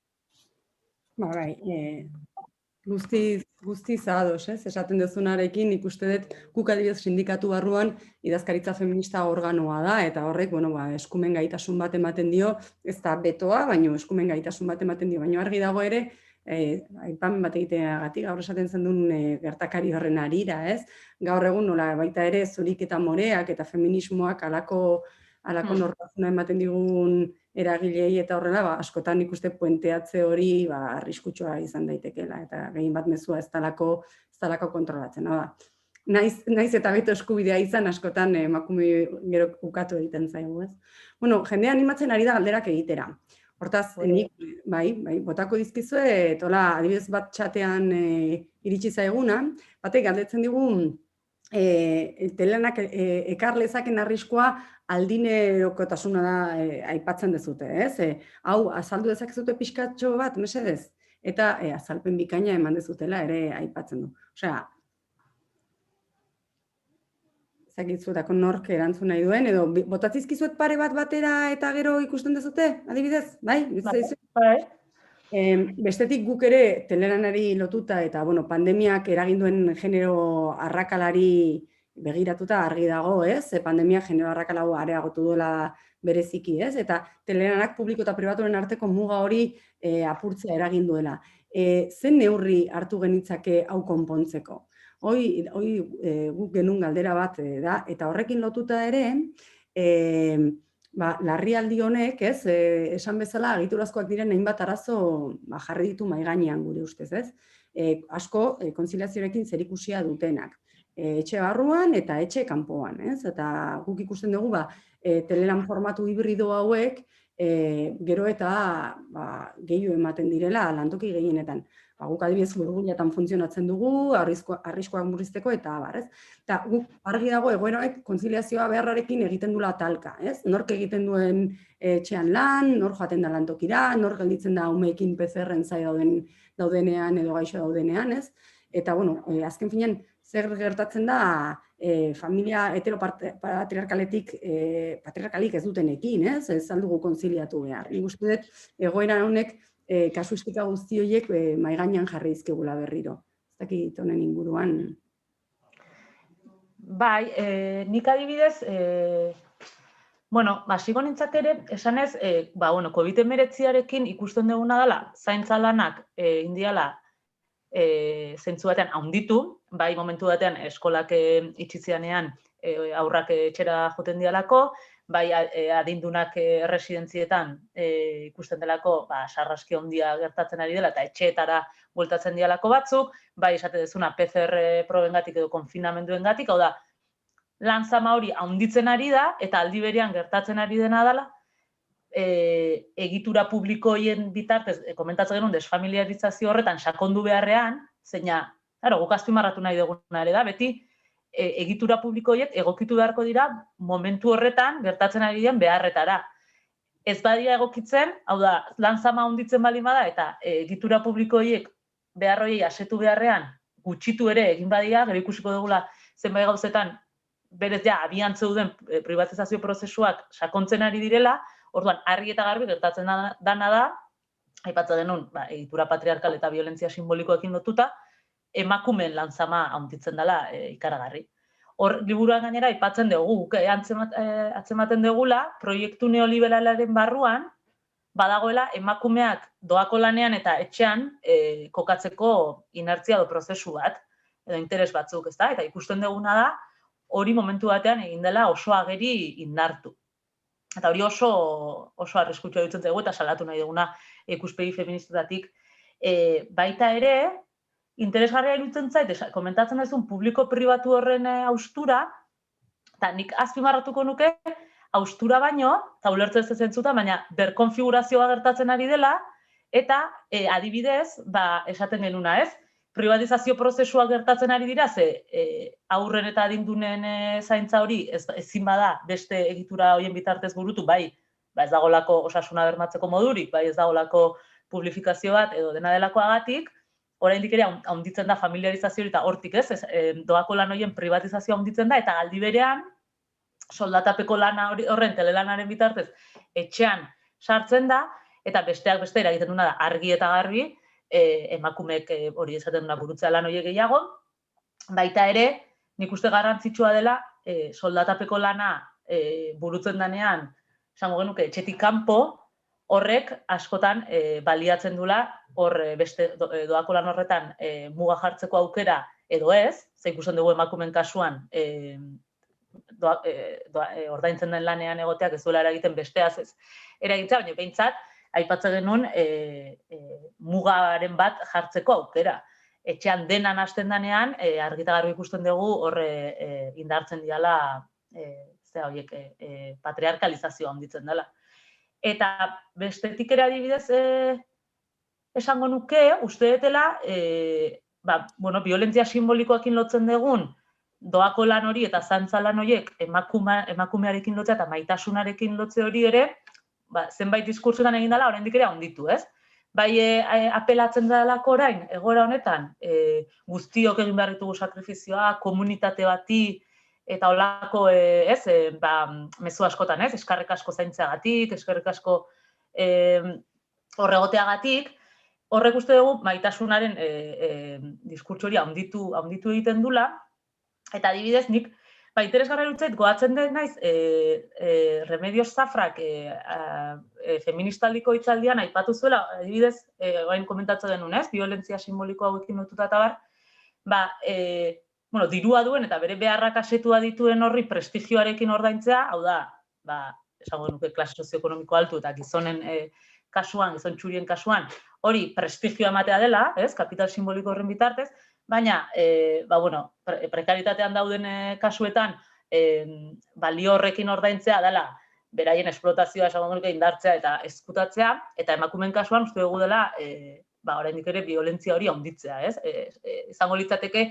Guztiz ados, ez? Esaten dezunarekin, ikuste dut guk adibidez sindikatu barruan idazkaritza feminista organoa da, eta horrek, eskumen gaitasun bat ematen dio, ez da betoa, baina eskumen gaitasun bat ematen dio, baina argi dago ere, aipamen bat egiteagatik, gaur esaten zen duen gertakari horren arira, ez? Gaur egun nola baita ere zurik eta moreak eta feminismoak alako nortasuna ematen digun eragilei eta horrela, askotan ikuste puenteatze hori arriskutsua izan daitekeela, eta gehien bat mezua ez dalako kontrolatzen. Naiz eta beto eskubidea izan askotan emakume gero ukatu egiten zaigu, ez? Jendea animatzen ari da galderak egitera. Hortaz, nik, botako dizkizue, adibidez bat txatean iritsi zaiguna, batek galdetzen digun telelanak ekar lezaken arriskua aldinerokotasuna da aipatzen dezute, ez? Hau, azaldu dezakezute pixkatxo bat, mesedez? Eta azalpen bikaina eman dezutela ere aipatzen du. Osea, zakitzuetako nork erantzun nahi duen, edo botatzizkizuet pare bat batera eta gero ikusten dezute, adibidez? Bai? Bestetik guk ere telelanari lotuta eta pandemiak eragin duen genero arrakalari begiratuta argi dago, ez? Pandemia genero arrakalau areagotu duela bereziki, ez? Eta telelanak publiko eta pribaturen arteko muga hori apurtzea eragin duela. Zen neurri hartu genitzake hau konpontzeko? Hoi guk genuen galdera bat da, eta horrekin lotuta ere, larrialdi honek, ez, esan bezala, egiturazkoak diren hainbat arazo jarri ditu mahai gainean gure ustez, ez? Asko kontziliazioarekin zerikusia dutenak. Etxe barruan eta etxe kanpoan, ez? Eta guk ikusten dugu, telelan formatu hibrido hauek, gero eta gehiago ematen direla lantoki gehienetan. Guk adibidez burbuilatan funtzionatzen dugu, arriskuak murrizteko eta abar, ez? Eta guk argi dago egoerak kontziliazioa beharrarekin egiten dula talka, ez? Nork egiten duen etxean lan, nor joaten da lantokira, nor gelditzen da umeekin PCR-en zai daudenean edo gaixo daudenean, ez? Eta, azken finean, zer gertatzen da familia heteropatriarkalik ez dutenekin, ez? Ez aldugu kontziliatu behar. Nik uste dut, egoera honek kasuistika guzti horiek mahai gainean jarri dizkigula berriro. Ez dakit honen inguruan. Bai, nik adibidez, hasigo nintzak ere, esanez, COVID-19arekin ikusten duguna dela, zaintza lanak indiala zentzu batean handitu, bai momentu batean eskolak itxitzeanean aurrak etxera joten dialako, bai adindunak erresidentzietan ikusten delako sarraski handia gertatzen ari dela eta etxeetara bueltatzen dialako batzuk, bai esate dezuna PCR probengatik edo konfinamenduengatik, hau da, lan zama hori handitzen ari da eta aldi berean gertatzen ari dena dela, egitura publikoien bitartez, komentatzen genuen desfamiliarizazio horretan sakondu beharrean, zeina, guk azpimarratu nahi duguna ere da, beti egitura publiko horiek egokitu beharko dira momentu horretan gertatzen ari diren beharretara. Ez badira egokitzen, hau da, lan zama handitzen baldin bada eta egitura publiko horiek behar horiei asetu beharrean gutxitu ere egin badira, gero ikusiko dugula zenbait gauzetan berez abian zeuden pribatizazio prozesuak sakontzen ari direla, orduan argi eta garbi gertatzen dana da, aipatzen denun, egitura patriarkal eta violentzia simbolikoekin lotuta, emakumeen lan zama handitzen dela ikaragarri. Hor, liburuan gainera aipatzen dugu, atzematen dugula, proiektu neoliberalaren barruan, badagoela emakumeak doako lanean eta etxean kokatzeko inertzia edo prozesu bat, edo interes batzuk, ezta? Eta ikusten duguna da, hori momentu batean egin dela oso ageri indartu. Eta hori oso arriskutsua dutzen zaigu eta salatu nahi duguna ikuspegi feministetatik. Baita ere, interesgarria iruditzen zait, komentatzen duzun publiko-pribatu horren haustura, eta nik azpimarratuko nuke, haustura baino, eta ulertzen ez zentzuta, baina berkonfigurazioa gertatzen ari dela, eta adibidez, esaten genuna ez, privatizazio prozesua gertatzen ari dira, ze aurren eta adindunen zaintza hori ezin bada beste egitura horien bitartez burutu, bai ez dagolako osasuna bermatzeko modurik, bai ez dagolako publifikazio bat edo dena delakoagatik, oraindik ere handitzen da familiarizazio eta hortik ez, doako lan horien privatizazioa handitzen da, eta aldi berean, soldatapeko lana horren telelanaren bitartez etxean sartzen da, eta besteak beste eragiten duna da argi eta garbi, emakumeek hori esaten duna burutzea lan horiek gehiago, baita ere, nik uste garrantzitsua dela, soldatapeko lana burutzen danean, esango genuke, etxetik kanpo, horrek askotan baliatzen dula, hor beste doako lan horretan muga jartzeko aukera edo ez, ze ikusten dugu emakumeen kasuan ordaintzen den lanean egoteak ez duela eragiten besteaz ez eragitza, baina behintzat, aipatzen genuen mugaren bat jartzeko aukera. Etxean denan hasten danean, argita garbi ikusten dugu hor indartzen diala patriarkalizazioa handitzen dela. Eta bestetik ere adibidez esango nuke, uste dutela, violentzia simbolikoekin lotzen dugun, doako lan hori eta zantza lan horiek emakumearekin lotzea eta maitasunarekin lotze hori ere, zenbait diskurtsotan egin dela, oraindik ere handitu, ez? Bai apelatzen delako orain, egoera honetan, guztiok egin behar ditugu sakrifizioa, komunitate bati, eta holako, mezu askotan, ez? Eskerrik asko zaintzeagatik, eskerrik asko horregoteagatik, horrek uste dugu maitasunaren diskurtso hori handitu egiten dula, eta adibidez, nik interesgarra irutzait, goatzen den naiz, Remedios Zafrak feministaldiko hitzaldian aipatu zuela, adibidez, orain komentatzen denun, ez? Violentzia simboliko hauekin lotuta eta bar, dirua duen eta bere beharrak asetua dituen horri prestigioarekin ordaintzea, hau da, esango nuke klase sozioekonomiko altu eta gizonen kasuan, gizon txurien kasuan, hori prestigioa ematea dela, ez? Kapital simboliko horren bitartez, baina, prekaritatean dauden kasuetan, balio horrekin ordaintzea dela, beraien esplotazioa esango nuke indartzea eta ezkutatzea, eta emakumeen kasuan uste dugu dela, oraindik ere violentzia hori handitzea, ez? Izango litzateke,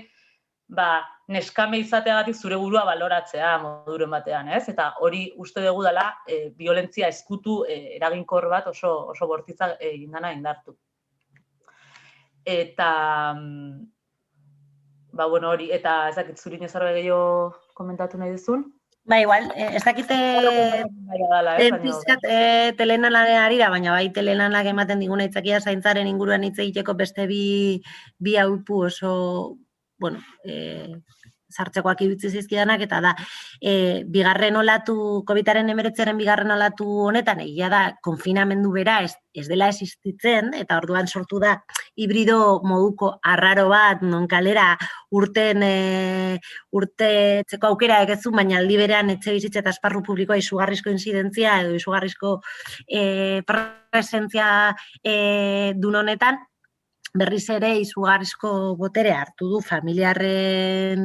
neskame izateagatik zure burua baloratzea moduren batean, ez? Eta hori uste dugu dela violentzia ezkutu eraginkor bat oso bortitza egindana indartu. Eta, hori, eta ez dakit zurin ezarbe gehiago komentatu nahi duzun? Igual, ez dakite pizkat telelanaren arira, baina bai telelanak ematen diguna hitzakia zaintzaren inguruan hitz egiteko beste bi haupu oso, sartzekoak iritsi zizkidanak, eta da, bigarren olatu, COVID-19 bigarren olatu honetan, egia da, konfinamendu bera ez dela existitzen, eta orduan sortu da, hibrido moduko arraro bat, non kalera urtetzeko aukera egezu, baina aldi berean etxe bizitza eta esparru publikoa izugarrizko inzidentzia edo izugarrizko presentzia dun honetan, berriz ere izugarrizko botere hartu du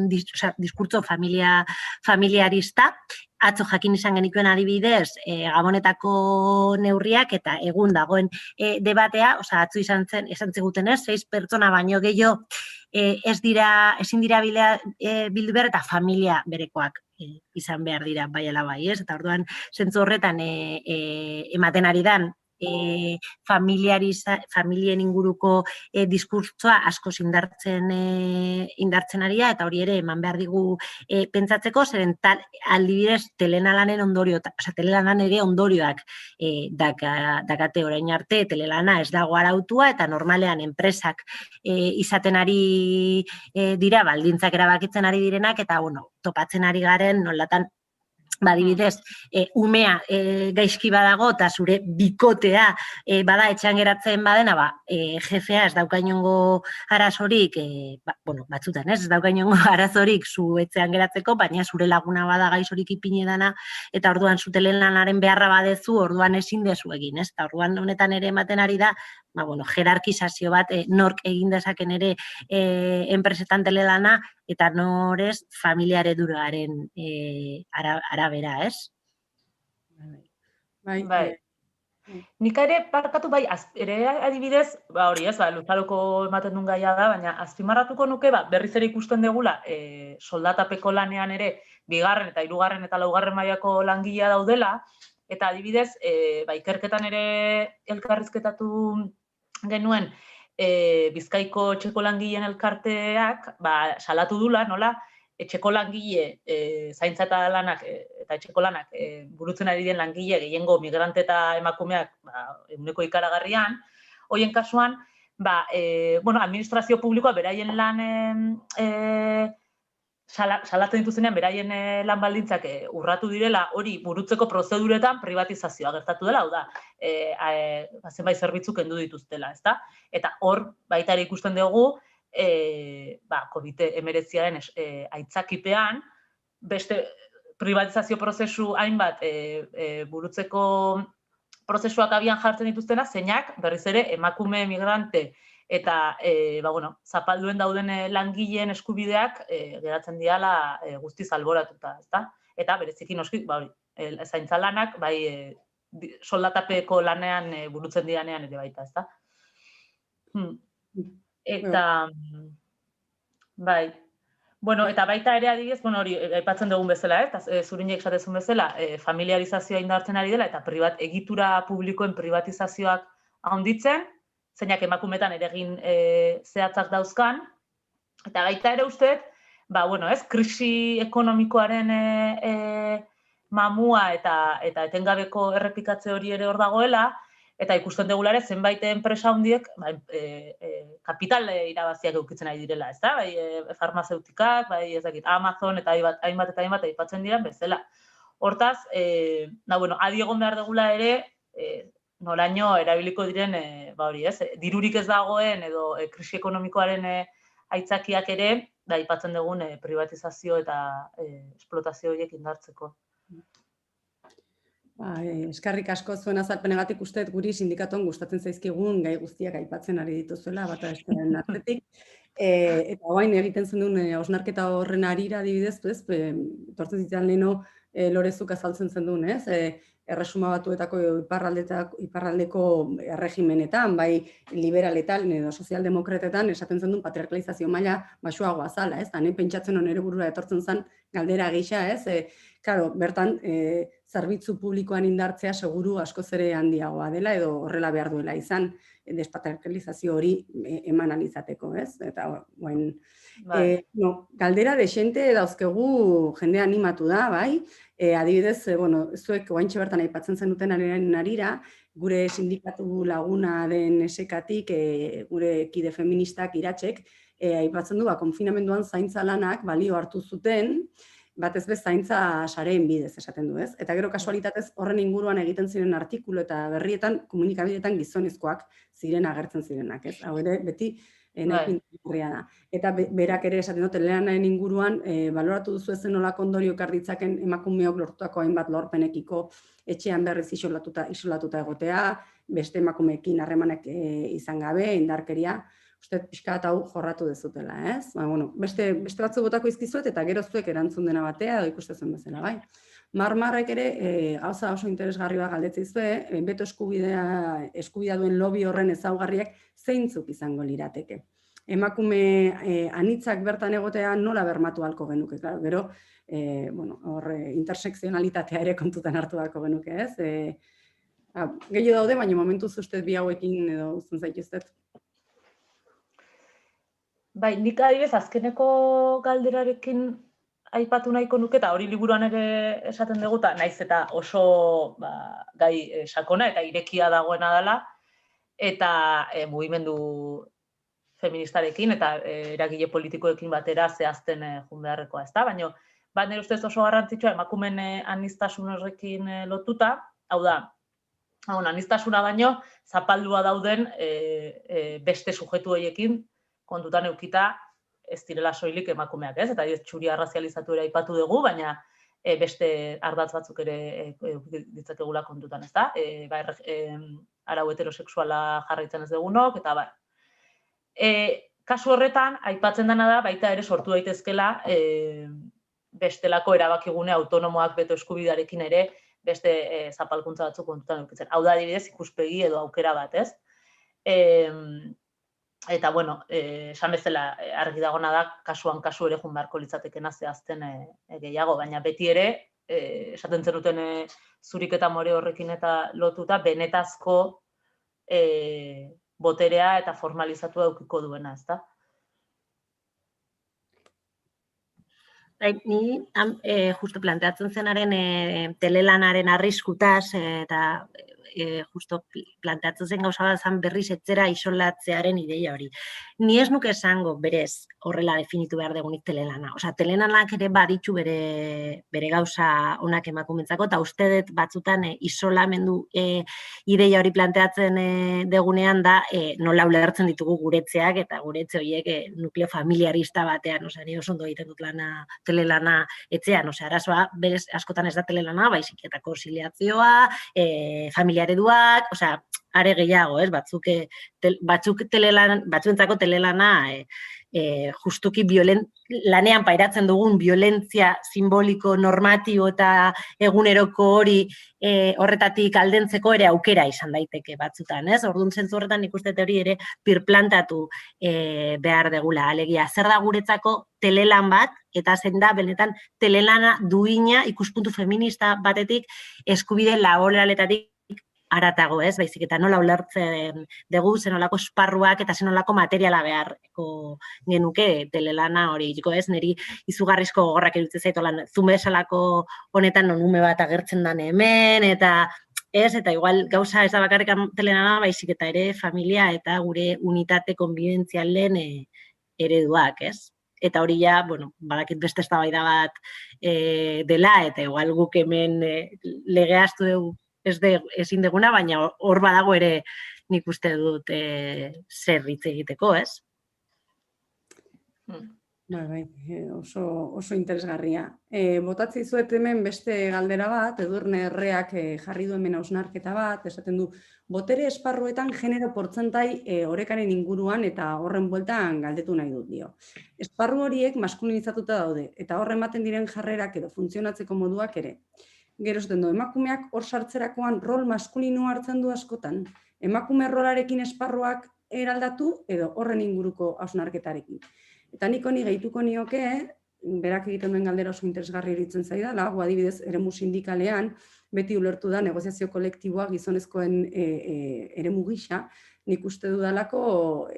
diskurtso familiarista. Atzo jakin izan genituen adibidez, Gabonetako neurriak eta egun dagoen debatea, atzo esan ziguten 6 pertsona baino gehiago ezin dira bildu behar eta familia berekoak izan behar dira bai ala bai, ez? Eta orduan zentzu horretan ematen ari dan familien inguruko diskurtsoa asko indartzen ari da, eta hori ere eman behar digu pentsatzeko, zeren aldibidez telelanen telelanan ere ondorioak dakate orain arte, telelana ez dago arautua, eta normalean enpresak izaten ari dira, baldintzak erabakitzen ari direnak, eta topatzen ari garen nolatan adibidez, umea gaizki badago eta zure bikotea bada etxean geratzen badena, jefea ez daukainongo arazorik, batzutan ez daukainongo arazorik zu etxean geratzeko, baina zure laguna bada gaizorik ipine dana, eta orduan zu telelanaren beharra badezu, orduan ezin dezu egin, ez? Eta orduan honetan ere ematen ari da, jerarkizazio bat nork egin dezaken ere enpresetan telelana, eta norez familia ereduraren arabera, ez? Bai. Nik ere parkatu ere adibidez, hori ez, luzaroko ematen duen gaia da, baina azpimarratuko nuke, berriz ere ikusten degula, soldatapeko lanean ere, 2. eta 3. eta 4. mailako langilea daudela, eta adibidez, ikerketan ere elkarrizketatu genuen Bizkaiko etxeko langileen elkarteak salatu dula, nola, etxeko langile, zaintza eta lanak, eta etxeko lanak burutzen ari den langile, gehiengo migrante eta emakumeak ehuneko ikaragarrian, horien kasuan, administrazio publikoa beraien lan salatzen dituzenean, beraien lan baldintzak urratu direla, hori burutzeko prozeduretan privatizazioa gertatu dela, hau da, zenbait zerbitzu kendu dituztela, ezta? Eta hor, baita ere ikusten dugu, COVID-19 aitzakipean, beste privatizazio prozesu hainbat burutzeko prozesuak abian jartzen dituztena, zeinak berriz ere emakume migrante eta zapalduen dauden langileen eskubideak geratzen diala guztiz alboratuta, ezta? Eta bereziki noski, zaintza lanak, soldatapeko lanean burutzen dianean ere baita, ezta? Eta, eta baita ere adibidez, hori aipatzen dugun bezala, eta zurinek esatezun bezala, familiarizazioa indartzen ari dela, eta egitura publikoen privatizazioak handitzen, zeinak emakumetan ere egin zehatzak dauzkan, eta baita ere uste, krisi ekonomikoaren mamua eta etengabeko errepikatze hori ere hor dagoela, Eta ikusten dugulare zenbait enpresa handiek kapital irabaziak edukitzen ari direla, ezta? Bai, farmazeutikak, bai, ez dakit, Amazon eta hainbat aipatzen dira bezala. Hortaz, adi egon behar dugula ere, noraino erabiliko diren, dirurik ez dagoen edo krisi ekonomikoaren aitzakiak ere, aipatzen dugun privatizazio eta esplotazio horiek indartzeko. Eskerrik asko zuen azalpenegatik uste guri sindikatuan gustatzen zaizkigun gai guztiak aipatzen ari dituzuela bata bestearen artetik. Eta orain egiten zenuen hausnarketa horren harira adibidez, etortzen zitzaidan leheno Lorezuk azaltzen zenuen, ez? Erresuma Batuetako iparraldeko erregimenetan, bai liberaletan edo sozialdemokratetan esaten zenuen patriarkalizazio maila baxuagoa zala, ez? Ni pentsatzen nire burura etortzen zen galdera gisa, ez? Claro, bertan zerbitzu publikoan indartzea seguru askoz ere handiagoa dela edo horrela behar duela izan despatriarkalizazio hori eman alizateko, ez? Eta galdera desente dauzkegu jende animatu da, bai? Adibidez, zuek oaintxe bertan aipatzen zenuten harira, gure sindikatu laguna den esekatik, gure kide feministak Iratzek, aipatzen du, konfinamenduan zaintza lanak balio hartu zuten, batez bez zaintza sareen bidez esaten du, ez? Eta gero kasualitatez horren inguruan egiten ziren artikulu eta berrietan, komunikabideetan gizonezkoak ziren agertzen zirenak, ez? Hau ere, beti nahikoa da. Eta berak ere esaten du, telelanaren inguruan, baloratu duzu ezen nolako ondorio ekar ditzaken emakumeok lortutako hainbat lorpenekiko etxean berriz isolatuta egotea, beste emakumeekin harremanak izan gabe, indarkeria, uste pixka eta hau jorratu dezutela, ez? Beste batzu botako izkizuet eta gero zuek erantzun dena batea edo ikusten bezala, bai? Marmarrek ere, gauza oso interesgarri bat galdetzen zuen, beto eskubidea duen lobby horren ezaugarriak zeintzuk izango lirateke. Emakume anitzak bertan egotea nola bermatu halko genuke, gero, intersekzionalitatea ere kontutan hartu halko genuke, ez? Gehiago daude, baina momentuz ustez bi hauekin edo uzten zaituztet. Bai, nik adibidez azkeneko galderarekin aipatu nahiko nuke, eta hori liburuan ere esaten dugu, naiz eta oso gai sakona eta irekia dagoena dela, eta mugimendu feministarekin eta eragile politikoekin batera zehazten joan beharrekoa, ezta? Baina, nire ustez oso garrantzitsua emakumeen aniztasun horrekin lotuta, hau da, aniztasuna baino, zapaldua dauden beste sujetu horiekin kontutan eukita ez direla soilik emakumeak, ez? Eta txuria razializatu ere aipatu dugu, baina beste ardatz batzuk ere ditzakegula kontutan, ez da? Arau heterosexuala jarraitzen ez dugunok, eta bai. Kasu horretan, aipatzen dena da, baita ere sortu daitezkela bestelako erabakigune autonomoak beto eskubidearekin ere beste zapalkuntza batzuk kontutan eukitzen. Hau da, adibidez, ikuspegi edo aukera bat, ez? Eta, esan bezala argi dagona da, kasuan kasu ere joan beharko litzatekena zehazten gehiago, baina beti ere, esaten zenuten zurik eta more horrekin eta lotuta, benetazko boterea eta formalizatu edukiko duena, ezta? Ni justo planteatzen zenaren telelanaren arriskutaz eta justo planteatzen zen gauza bat zen berriz etzera isolatzearen ideia hori. Ni ez nuke esango berez horrela definitu behar degunik telelana. Osea, telelanak ere baditu bere gauza onak emakumentzako, eta uste dut batzutan isolamendu ideia hori planteatzen degunean da nola ulertzen ditugu guretzeak eta guretze horiek nukleo familiarista batean, osea, ni oso ondo egiten dut telelana etxean, osea, arazoa berez askotan ez da telelana, baizik eta konziliazioa, familia ereduak, osea, are gehiago, ez? Batzuentzako telelana justuki lanean pairatzen dugun violentzia simboliko, normatibo eta eguneroko hori horretatik aldentzeko ere aukera izan daiteke batzutan, ez? Orduan zentzu horretan ikuste hori ere birplantatu behar degula. Alegia, zer da guretzako telelan bat, eta zein da benetan telelana duina ikuspuntu feminista batetik eskubide laboraletatik aratago, ez? Baizik eta nola ulertzen dugu, zenolako esparruak eta zenolako materiala beharko genuke telelana hori, ez? Niri izugarrizko gogorrak iruditzen zait, Zoom bezalako honetan non ume bat agertzen den hemen, eta ez, eta igual gauza ez da bakarrik telelana, baizik eta ere familia eta gure unitate konbibentzialen ereduak, ez? Eta hori ja, bueno, badakit beste eztabaida bat dela, eta igual guk hemen legeaztu dugu ezin deguna, baina hor badago ere nik uste dut zer hitz egiteko, ez? Bai, oso interesgarria. Botatzi zuet hemen beste galdera bat, Edurne Erreak jarri du hemen hausnarketa bat, esaten du, botere esparruetan genero portzentai orekaren inguruan eta horren bueltan galdetu nahi dut dio. Esparru horiek maskulinizatuta daude, eta horren ematen diren jarrerak edo funtzionatzeko moduak ere. Gero esaten du, emakumeak hor sartzerakoan rol maskulinoa hartzen du askotan. Emakume rolarekin esparruak eraldatu edo horren inguruko hausnarketarekin. Eta nik honi gehituko nioke, berak egiten duen galdera oso interesgarri iruditzen zaidala, adibidez, eremu sindikalean, beti ulertu da negoziazio kolektiboa gizonezkoen eremu gisa, nik uste dudalako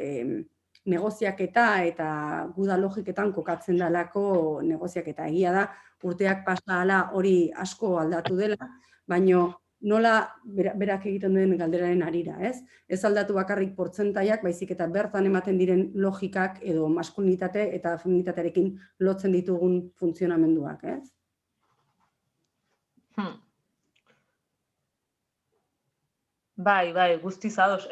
negoziaketa eta guda logiketan kokatzen dalako negoziaketa. Egia da, urteak pasa ala hori asko aldatu dela, baino nola berak egiten duen galderaren harira, ez? Ez aldatu bakarrik portzentaiak, baizik eta bertan ematen diren logikak edo maskulinitate eta feminitatearekin lotzen ditugun funtzionamenduak, ez? Bai, guztiz ados.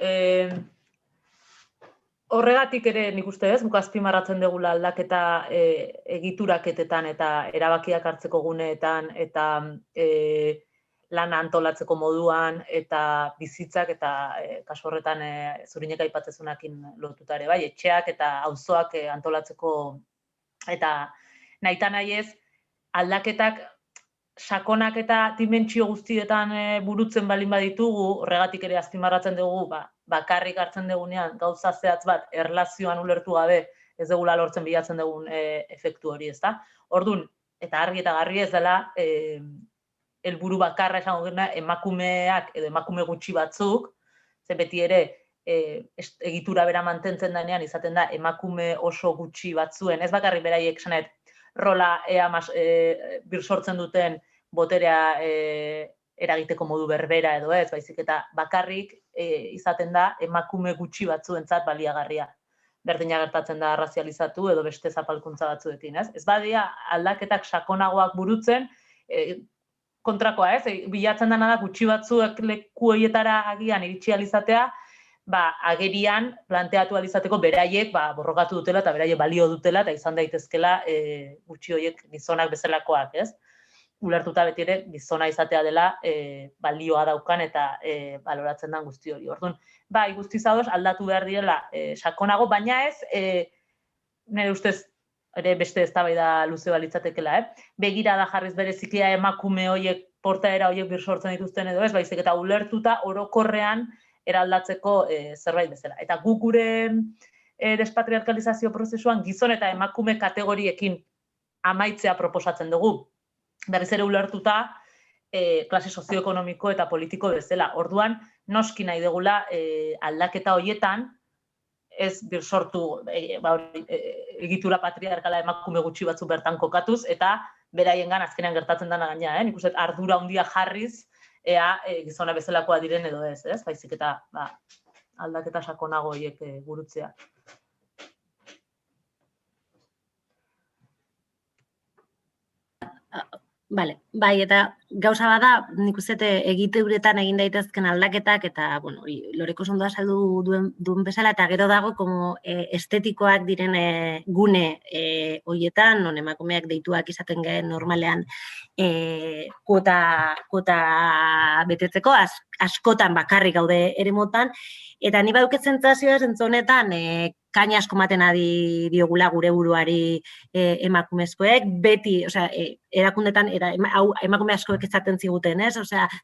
Horregatik ere nik uste ez, guk azpimarratzen dugula aldaketa egituraketetan eta erabakiak hartzeko guneetan eta lana antolatzeko moduan eta bizitzak eta kasu horretan Zurinek aipatzezunakin lotuta ere bai, etxeak eta auzoak antolatzeko eta nahita nahi ez aldaketak sakonak eta dimentsio guztietan burutzen balin baditugu, horregatik ere azpimarratzen dugu, bakarrik hartzen dugunean gauza zehatz bat erlazioan ulertu gabe ez dugula lortzen bilatzen dugun efektu hori, ezta? Orduan, eta argi eta garbi ez dela helburu bakarra esango gena emakumeak edo emakume gutxi batzuk, ze beti ere egitura bera mantentzen denean izaten da emakume oso gutxi batzuen, ez bakarrik beraiek esanet rola birsortzen duten boterea eragiteko modu berbera edo ez, baizik eta bakarrik izaten da emakume gutxi batzuentzat baliagarria. Berdina gertatzen da razializatu edo beste zapalkuntza batzuekin, ez? Ez badia aldaketak sakonagoak burutzen, kontrakoa, ez? Bilatzen dena da gutxi batzuek leku horietara agian iritsi alizatea, agerian planteatu alizateko beraiek borrokatu dutela eta beraiek balio dutela eta izan daitezkela gutxi horiek gizonak bezalakoak, ez? Ulertuta beti ere gizona izatea dela balioa daukan eta baloratzen den guzti hori. Orduan, guztiz ados aldatu behar direla sakonago, baina ez, nire ustez, ere beste eztabaida luze balitzatekela, begirada jarriz berezikia emakume horiek, portaera horiek birsortzen dituzten edo ez, baizik eta ulertuta orokorrean eraldatzeko zerbait bezala. Eta guk gure despatriarkalizazio prozesuan gizon eta emakume kategoriekin amaitzea proposatzen dugu. Berriz ere ulertuta klase sozioekonomiko eta politiko bezala. Orduan, noski nahi dugula aldaketa horietan, ez birsortu egitura patriarkala emakume gutxi batzu bertan kokatuz, eta beraiengan azkenean gertatzen dena gaina, nik uste ardura handia jarriz, ea gizona bezalakoa diren edo ez, baizik eta aldaketa sakonago horiek burutzea. Bai, eta gauza bada, nik uste egiteuretan egin daitezken aldaketak eta, Loreko ondo azaldu duen bezala, eta gero dago estetikoak diren gune horietan, non emakumeak deituak izaten gehen normalean kuota betetzeko, askotan bakarrik gaude ere motan, eta ni baduket zentzazioa zentzonetan kaina asko maten adi diogula gure buruari emakumezkoek, beti, erakundetan, emakume askoek ezaten ziguten, ez?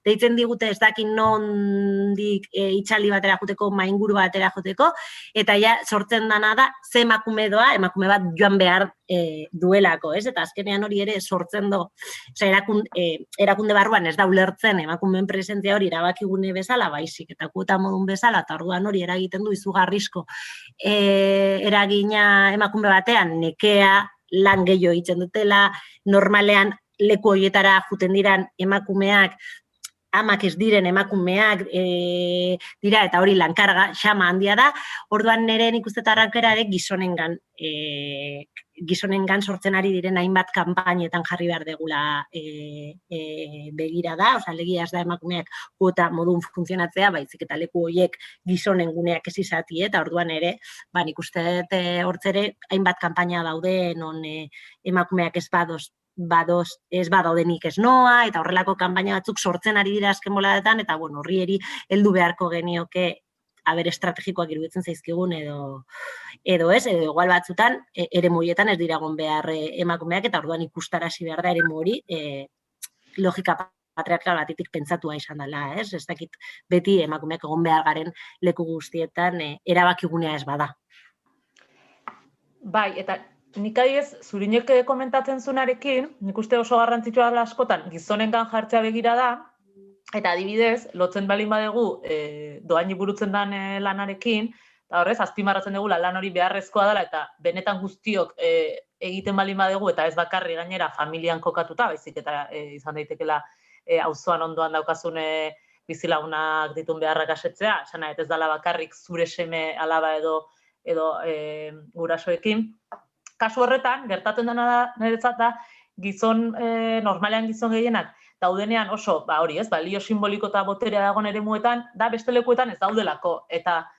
Deitzen digute ez dakin nondik itxaldi batera joteko, mainguru batera joteko, eta ja sortzen dana da, ze emakume doa, emakume bat joan behar duelako, ez? Eta azkenean hori ere sortzen do, erakunde barruan ez da ulertzen emakumeen presentzia hori erabakigune bezala, baizik, eta kuota modun bezala, eta orduan hori eragiten du izugarrizko eragina emakume batean, nekea, lan gehiago egiten dutela, normalean leku horietara juten diran emakumeak amak ez diren emakumeak dira, eta hori lankarga xama handia da, orduan nire nik uste tarrankera ere gizonengan sortzen ari diren hainbat kanpainetan jarri behar degula begira da, oza, legia ez da emakumeak kuota modun funtzionatzea, baizik eta leku horiek gizonen guneak ez izati, eta orduan ere, nik uste hortzere hainbat kanpaina daude non emakumeak ez badaudenik ez noa, eta horrelako kanpaina batzuk sortzen ari dira azken boladetan, eta horri heldu beharko genioke aber estrategikoak iruditzen zaizkigun edo ez, edo igual batzutan eremu horietan ez dira egon behar emakumeak, eta orduan ikustarazi behar da eremu hori logika patriarkal batetik pentsatua izan dela, ez? Ez dakit beti emakumeak egon behar garen leku guztietan erabakigunea ez bada. Bai, eta nik adibidez, Zurinek komentatzen zunarekin, nik uste oso garrantzitsua dela askotan gizonengan jartzea begira da, eta adibidez, lotzen balin badegu dohaini burutzen den lanarekin, eta horrez, azpimarratzen dugu lan hori beharrezkoa dela, eta benetan guztiok egiten balin badegu, eta ez bakarri gainera familian kokatuta, baizik eta izan daitekela auzoan ondoan daukazun bizilagunak ditun beharrak asetzea, esan nahi, ez dela bakarrik zure seme alaba edo gurasoekin. Kasu horretan, gertatzen dena da, niretzat da, normalean gizon gehienak, daudenean oso, hori ez, balio simboliko eta boterea dagoen eremuetan, da beste lekuetan ez daudelako. Eta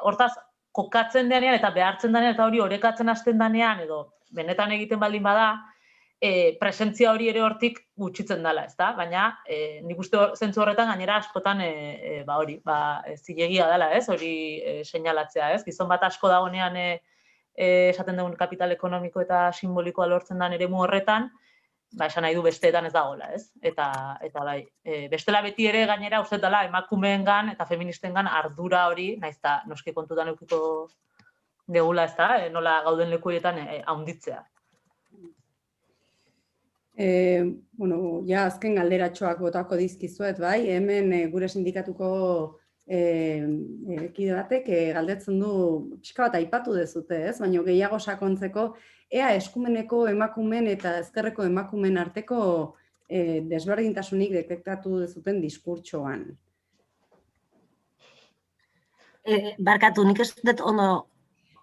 hortaz, kokatzen denean eta behartzen denean, eta hori orekatzen hasten denean, edo benetan egiten baldin bada, presentzia hori ere hortik gutxitzen dela, ez da? Baina, nik uste zentzu horretan gainera askotan, zilegia dela, ez? Hori seinalatzea, ez? Gizon bat asko dagoenean esaten dugun kapital ekonomiko eta simbolikoa lortzen den eremu horretan, esan nahi du besteetan ez dagoela, ez? Eta bai, bestela beti ere gainera uste dela emakumeengan eta feministengan ardura hori, naiz eta noski kontutan edukiko degula, ez da? Nola gauden leku horietan handitzea. Ja azken galderatxoak botako dizkizuet, bai, hemen gure sindikatuko kide batek galdetzen du pixka bat aipatu dezute, ez? Baina gehiago sakontzeko ea eskumeneko emakumen eta ezkerreko emakumen arteko desberdintasunik detektatu dezuten diskurtsoan. Barkatu, nik ez dut ondo.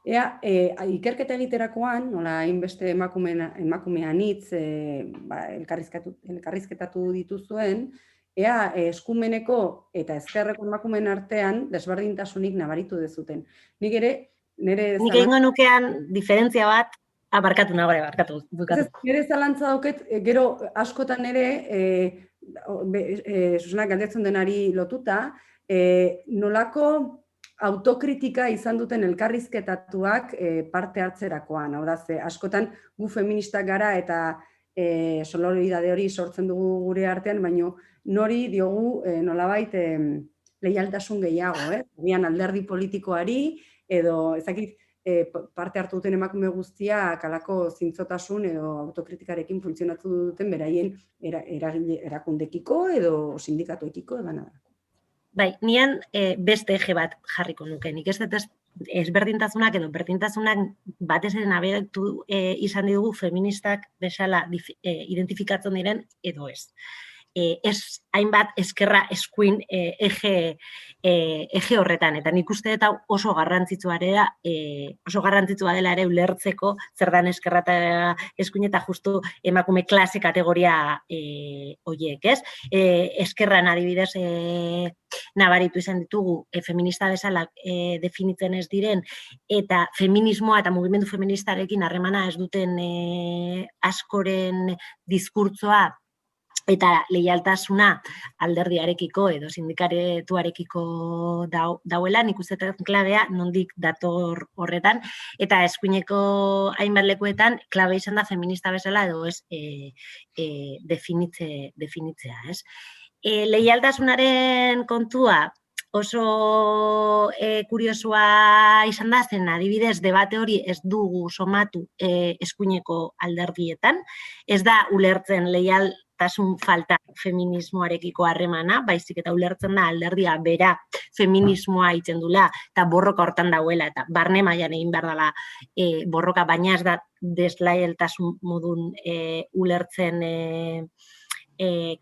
Ea, ikerketa egiterakoan, nola hainbeste emakume anitz elkarrizketatu dituzuen, ea eskumeneko eta ezkerreko emakumeen artean desberdintasunik nabaritu dezuten. Nik ere, nik egingo nukean diferentzia bat, barkatu. Nire zalantza dauket, gero askotan ere, Susanak galdetzen denari lotuta, nolako autokritika izan duten elkarrizketatuak parte hartzerakoan. Hau da, askotan gu feministak gara eta solidaridade hori sortzen dugu gure artean, baina nori diogu nolabait leialtasun gehiago, Bian alderdi politikoari edo ezakit parte hartu duten emakume guztiak halako zintzotasun edo autokritikarekin funtzionatu duten beraien erakundekiko edo sindikatuekiko edan da. Bai, nian beste eje bat jarriko nuke. Nik ez dut ezberdintasunak edo berdintasunak batez ere nabetu izan ditugu feministak bezala identifikatzen diren edo ez. Ez hainbat ezkerra eskuin eje horretan, eta nik uste eta oso garrantzitsua dela ere ulertzeko zer dan ezkerra eta eskuin eta justu emakume klase kategoria horiek, ez? Ezkerran adibidez nabaritu izan ditugu feminista bezala definitzen ez diren eta feminismoa eta mugimendu feministarekin harremana ez duten askoren diskurtsoa eta leialtasuna alderdiarekiko edo sindikatuarekiko dauela, nik uste klabea nondik dator horretan, eta eskuineko hainbat lekuetan klabe izan da feminista bezala edo ez definitzea, ez? Leialtasunaren kontua oso kuriosua izan da, zen adibidez debate hori ez dugu somatu eskuineko alderdietan, ez da ulertzen leialtasun falta feminismoarekiko harremana, baizik eta ulertzen da alderdia bera feminismoa itzen dula eta borroka hortan dauela eta barne mailan egin behar dela borroka, baina ez da deslaieltasun modun ulertzen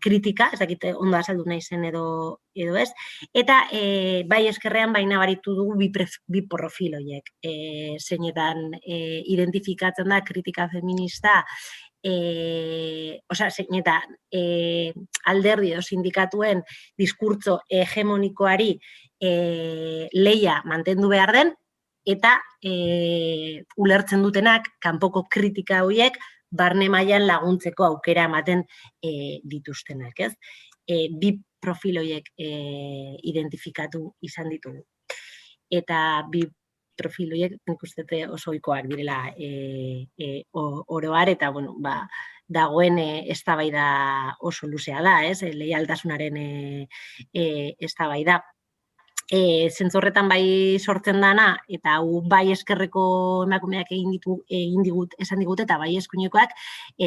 kritika, ez dakit ondo azaldu nahi zen edo ez, eta bai eskerrean baina baritu dugu bi profil horiek, zeinetan identifikatzen da kritika feminista, zeinetan alderdi edo sindikatuen diskurtso hegemonikoari leia mantendu behar den, eta ulertzen dutenak kanpoko kritika horiek barne mailan laguntzeko aukera ematen dituztenak, ez? Bi profil horiek identifikatu izan ditugu. Eta bi profil horiek nik uste oso ohikoak direla oro har, eta dagoen eztabaida oso luzea da, ez? Leialtasunaren eztabaida. Zentzorretan bai sortzen dana, eta hau bai eskerreko emakumeak esan digut, eta bai eskuinekoak,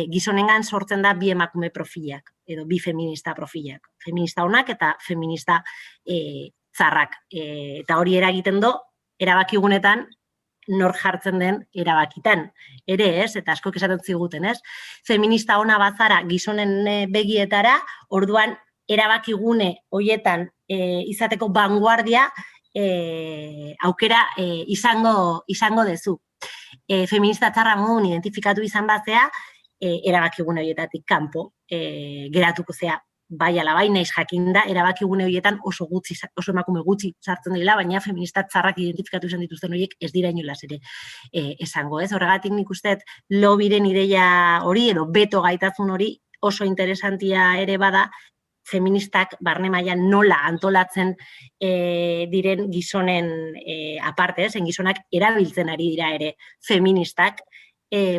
gizonengan sortzen da bi emakume profilak, edo bi feminista profilak. Feminista onak eta feminista txarrak. Eta hori eragiten do, erabakigunetan, nor jartzen den erabakitan. Ere ez, eta askok esaten ziguten, ez? Feminista ona bazara gizonen begietara, orduan erabakigune hoietan izateko vanguardia aukera izango dezu. Feminista txarra modun identifikatu izan batzea, erabakigune horietatik kanpo geratuko zea. Bai ala bai, naiz jakinda, erabakigune horietan oso emakume gutxi sartzen dira, baina feminista txarrak identifikatu izan dituzten horiek ez dira inolaz ere esango, ez? Horregatik nik usteet lobiren ideia hori edo beto gaitasun hori oso interesantia ere bada, feministak barne mailan nola antolatzen diren gizonen aparte, zen gizonak erabiltzen ari dira ere feministak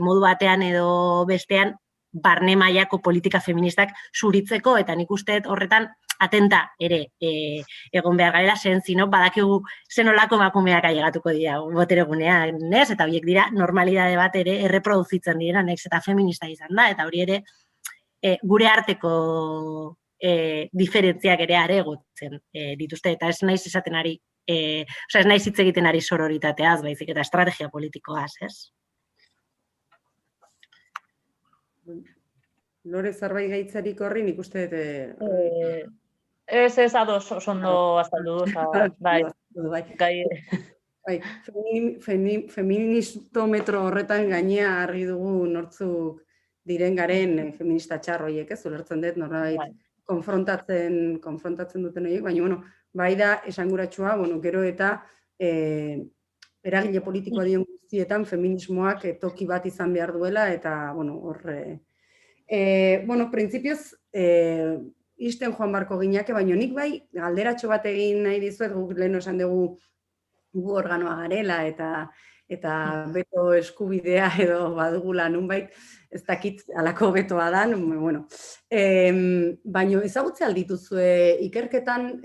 modu batean edo bestean barne mailako politika feministak zuritzeko, eta nik usteet horretan atenta ere egon behar garela, zino badakigu zenolako emakumeak ailegatuko dira boteregunean, ez? Eta horiek dira normalidade bat ere erreproduzitzen dira, neks eta feminista izan da, eta hori ere gure arteko diferentziak ere aregotzen dituzte, eta ez naiz esaten ari, ez naiz hitz egiten ari sororitateaz, baizik eta estrategia politikoaz, ez? Lore, zerbait gaitzarik horri, nik uste Ez ados ondo azaldu, bai. Feministometro horretan gainea argi dugu nortzuk diren garen feminista txarroiek, ez ulertzen dut, norbait konfrontatzen duten horiek, baina, bai da esanguratsua, gero eta eragile politikoa dion guztietan feminismoak toki bat izan behar duela, eta, printzipioz, isten joan barko gineke, baina nik bai, galderatxo bat egin nahi dizuet, guk lehen esan dugu gu organoa garela, eta beto eskubidea edo badugula nunbait, ez dakit alako betoa da, baina ezagutze aldituzue ikerketan,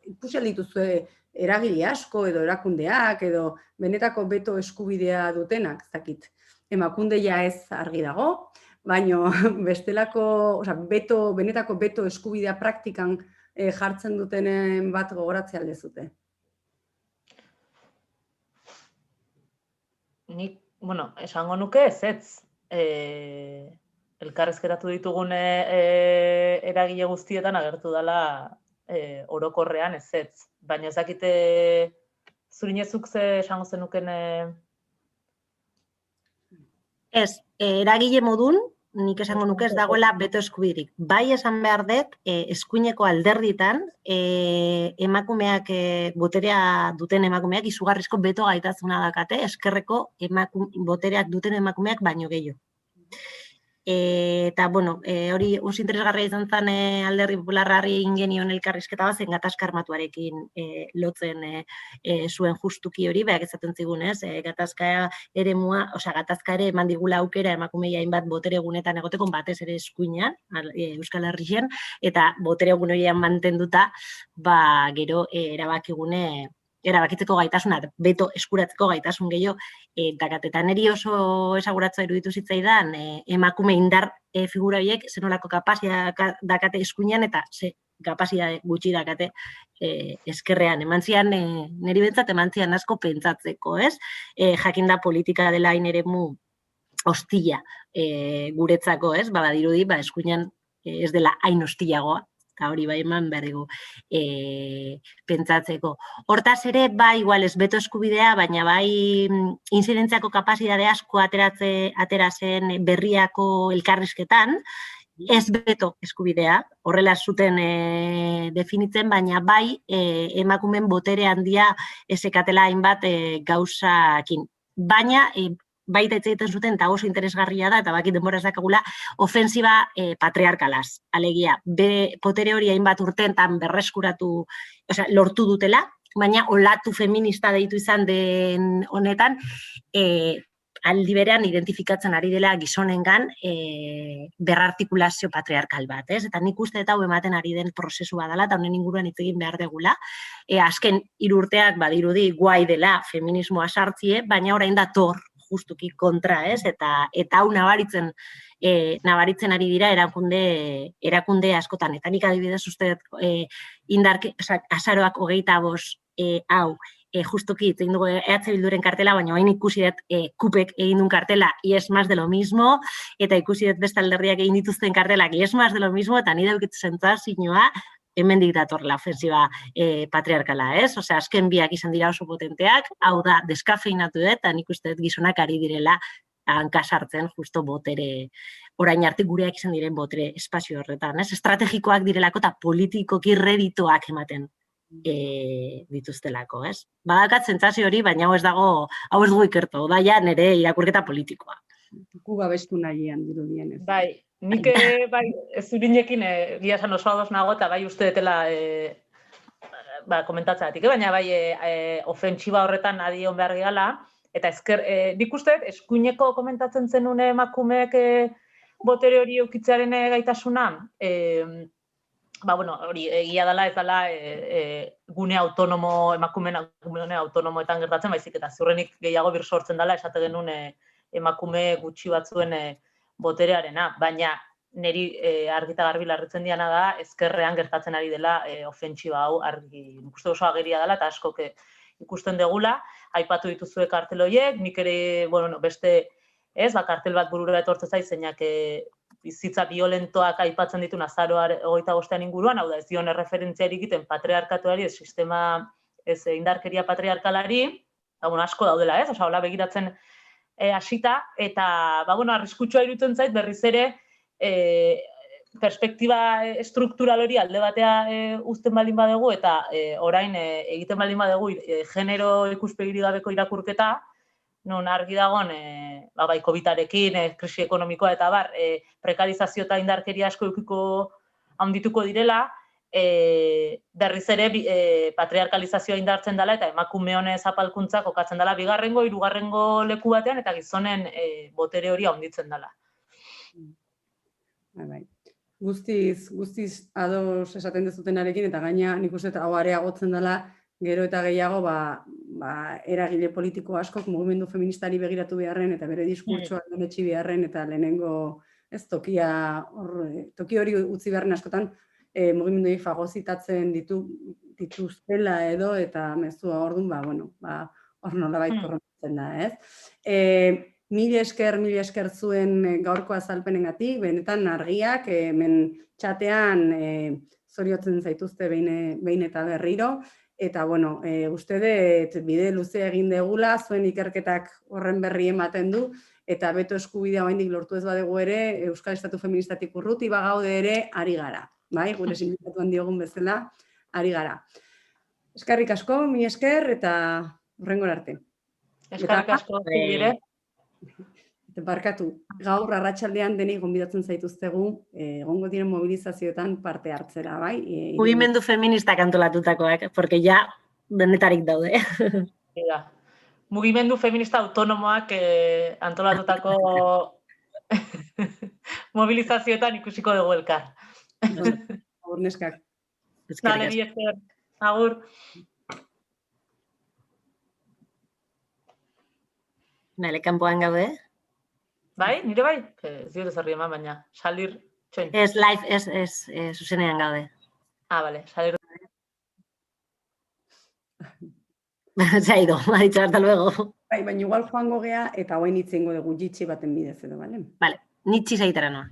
ikusi aldituzue eragile asko edo erakundeak edo benetako beto eskubidea dutenak, ez dakit, emakundeia ez argi dago, baina bestelako, benetako beto eskubidea praktikan jartzen dutenen bat gogoratzea aldezute. Nik, esango nuke ez. Elkarrezkeratu ditugun eragile guztietan agertu dela orokorrean ez. Baina ez dakite zurinezuk ze esango zenuken... Ez, eragile modun, nik esango nuke ez dagoela beto eskubirik. Bai esan behar dut, eskuineko alderditan, emakumeak, boterea duten emakumeak, izugarrizko beto gaitasuna dakate, eskerreko botereak duten emakumeak baino gehiago. Eta, hori oso interesgarria izan zen alderdi popularrari ingenion elkarrizketa bat, zen gatazka armatuarekin lotzen zuen justuki hori, behak ezaten zigun, ez? Gatazka ere eman digula aukera emakumeia hainbat botere egunetan egoteko, batez ere eskuinean, Euskal Herrien, eta botere egun horiean mantenduta, gero erabakitzeko gaitasuna, beto eskuratzeko gaitasun gehiago, eta niri oso esaguratzea iruditu zitzaidan, emakume indar figura horiek, zenolako kapazia dakate eskuinean, eta ze kapazia gutxi dakate eskerrean. Eman zian, niri bentsat, eman zian asko pentsatzeko, ez? Jakinda politika dela hain eremu hostila guretzako, ez? Badirudi, eskuinean ez dela hain hostiagoa, eta hori bai eman behar dugu pentsatzeko. Hortaz ere, bai, igual ez beto eskubidea, baina bai inzidentziako kapazidade asko atera zen berriako elkarrizketan, ez beto eskubidea, horrela zuten definitzen, baina bai emakumen botere handia esekatela hainbat gauzakin. Baina, baita egiten zuten, eta oso interesgarria da, eta bakit denbora ez dakagula, ofensiba patriarkalaz. Alegia, potere hori hainbat urteetan berreskuratu, lortu dutela, baina olatu feminista deitu izan den honetan, aldi berean identifikatzen ari dela gizonengan berrartikulazio patriarkal bat, ez? Eta nik uste eta hau ematen ari den prozesu badala, eta honen inguruan hitz egin behar degula. Azken 3 urteak badirudi guai dela feminismoa sartzie, baina orain dator justuki kontra, ez? Eta hau nabaritzen ari dira erakunde askotan. Eta nik adibidez uste azaroak 25 hau, justuki hitz egin dugu EH Bilduren kartela, baina hain ikusi dut kupek egin duen kartela y es más de lo mismo, eta ikusi dut beste alderdiak egin dituzten kartelak y es más de lo mismo, eta nire dukit sentsazioa hemendik datorrela ofensiba patriarkala, ez? Osea, azken biak izan dira oso potenteak, hau da, deskafeinatu dut, eta nik uste dut gizonak ari direla hankasartzen justo botere, orain arte gureak izan diren botere espazio horretan, ez? Estrategikoak direlako eta politikoki reditoak ematen dituztelako, ez? Badakat sentsazio hori, baina hau ez dugu ikertu, da ja nire irakurketa politikoa. Gu babestu nahian dirudien, ez? Bai, nik zurinekin egia esan oso ados nago, eta bai uste detela komentatzeratik, baina bai ofentsiba horretan adion behar gehala, eta nik uste eskuineko komentatzen zenune emakumeek botere hori eukitzearen gaitasuna, hori egia dela ez dela gune autonomo, emakume autonomoetan gertatzen, baizik eta ziurrenik gehiago birsortzen dela, esate genuen emakume gutxi batzuen boterearena, baina niri argita garbi larritzen diana da, ezkerrean gertatzen ari dela ofentsiba hau argi, nik uste oso ageria dela, eta askok ikusten degula, aipatu dituzue kartel horiek, nik ere, beste, kartel bat burura etortzen zaiz, zeinak bizitza violentoak aipatzen ditu azaroar 25 inguruan, hau da ez dion erreferentziarik egiten patriarkatuari, ez sistema, ez indarkeria patriarkalari, asko daudela ez, hola begiratzen hasita, eta arriskutsua iruditzen zait berriz ere perspektiba estruktural hori alde batea uzten baldin badegu, eta orain egiten baldin badegu genero ikuspegiri gabeko irakurketa, non argi dagoen, bai, COVID-arekin, krisi ekonomikoa eta prekarizazio eta indarkeria asko eukiko handituko direla, berriz ere patriarkalizazioa indartzen dela eta emakume honez zapalkuntzak kokatzen dela bigarrengo, hirugarrengo leku batean eta gizonen botere hori handitzen dela. Bai. Guztiz ados esaten dezutenarekin eta gaina nik uste hau areagotzen dela gero eta gehiago eragile politiko askok mugimendu feministari begiratu beharren eta bere diskurtsoak donetxi beharren eta lehenengo toki hori utzi beharren askotan mugimendu fagozitatzen dituztela edo eta mezua orduan, hor nolabait korrontzen da, ez? Mila esker zuen gaurko azalpenengatik, benetan argiak, hemen txatean zoriotzen zaituzte behin eta berriro, eta, uste dut bide luze egin degula, zuen ikerketak horren berri ematen du, eta beto eskubidea oraindik lortu ez badegu ere, Euskal Estatu Feministatik urruti bagaude ere ari gara, bai? Gure sindikatuan diogun bezala, ari gara. Eskerrik asko, mila esker, eta hurrengora arte. Eskerrik asko, zire. Barkatu, gaur arratsaldean denei gonbidatzen zaituztegu, egongo diren mobilizazioetan parte hartzera, bai? Mugimendu feministak antolatutakoak, porque ja denetarik daude. Mugimendu feminista autonomoak antolatutako mobilizazioetan ikusiko dugu elkar. Agur, neskak. Dale, bi esker. Agur. Bale, kanpoan gaude. Bai, nire bai? Ez dira zerri eman, baina salir txoin. Ez live, ez zuzenean gaude. Bale, salir. Zaido, ha dicho, hasta luego. Bai, baina igual joango gea eta hoain itzengo dugu jitsi baten bidez edo, bale? Bale, nitsi zaitara noa.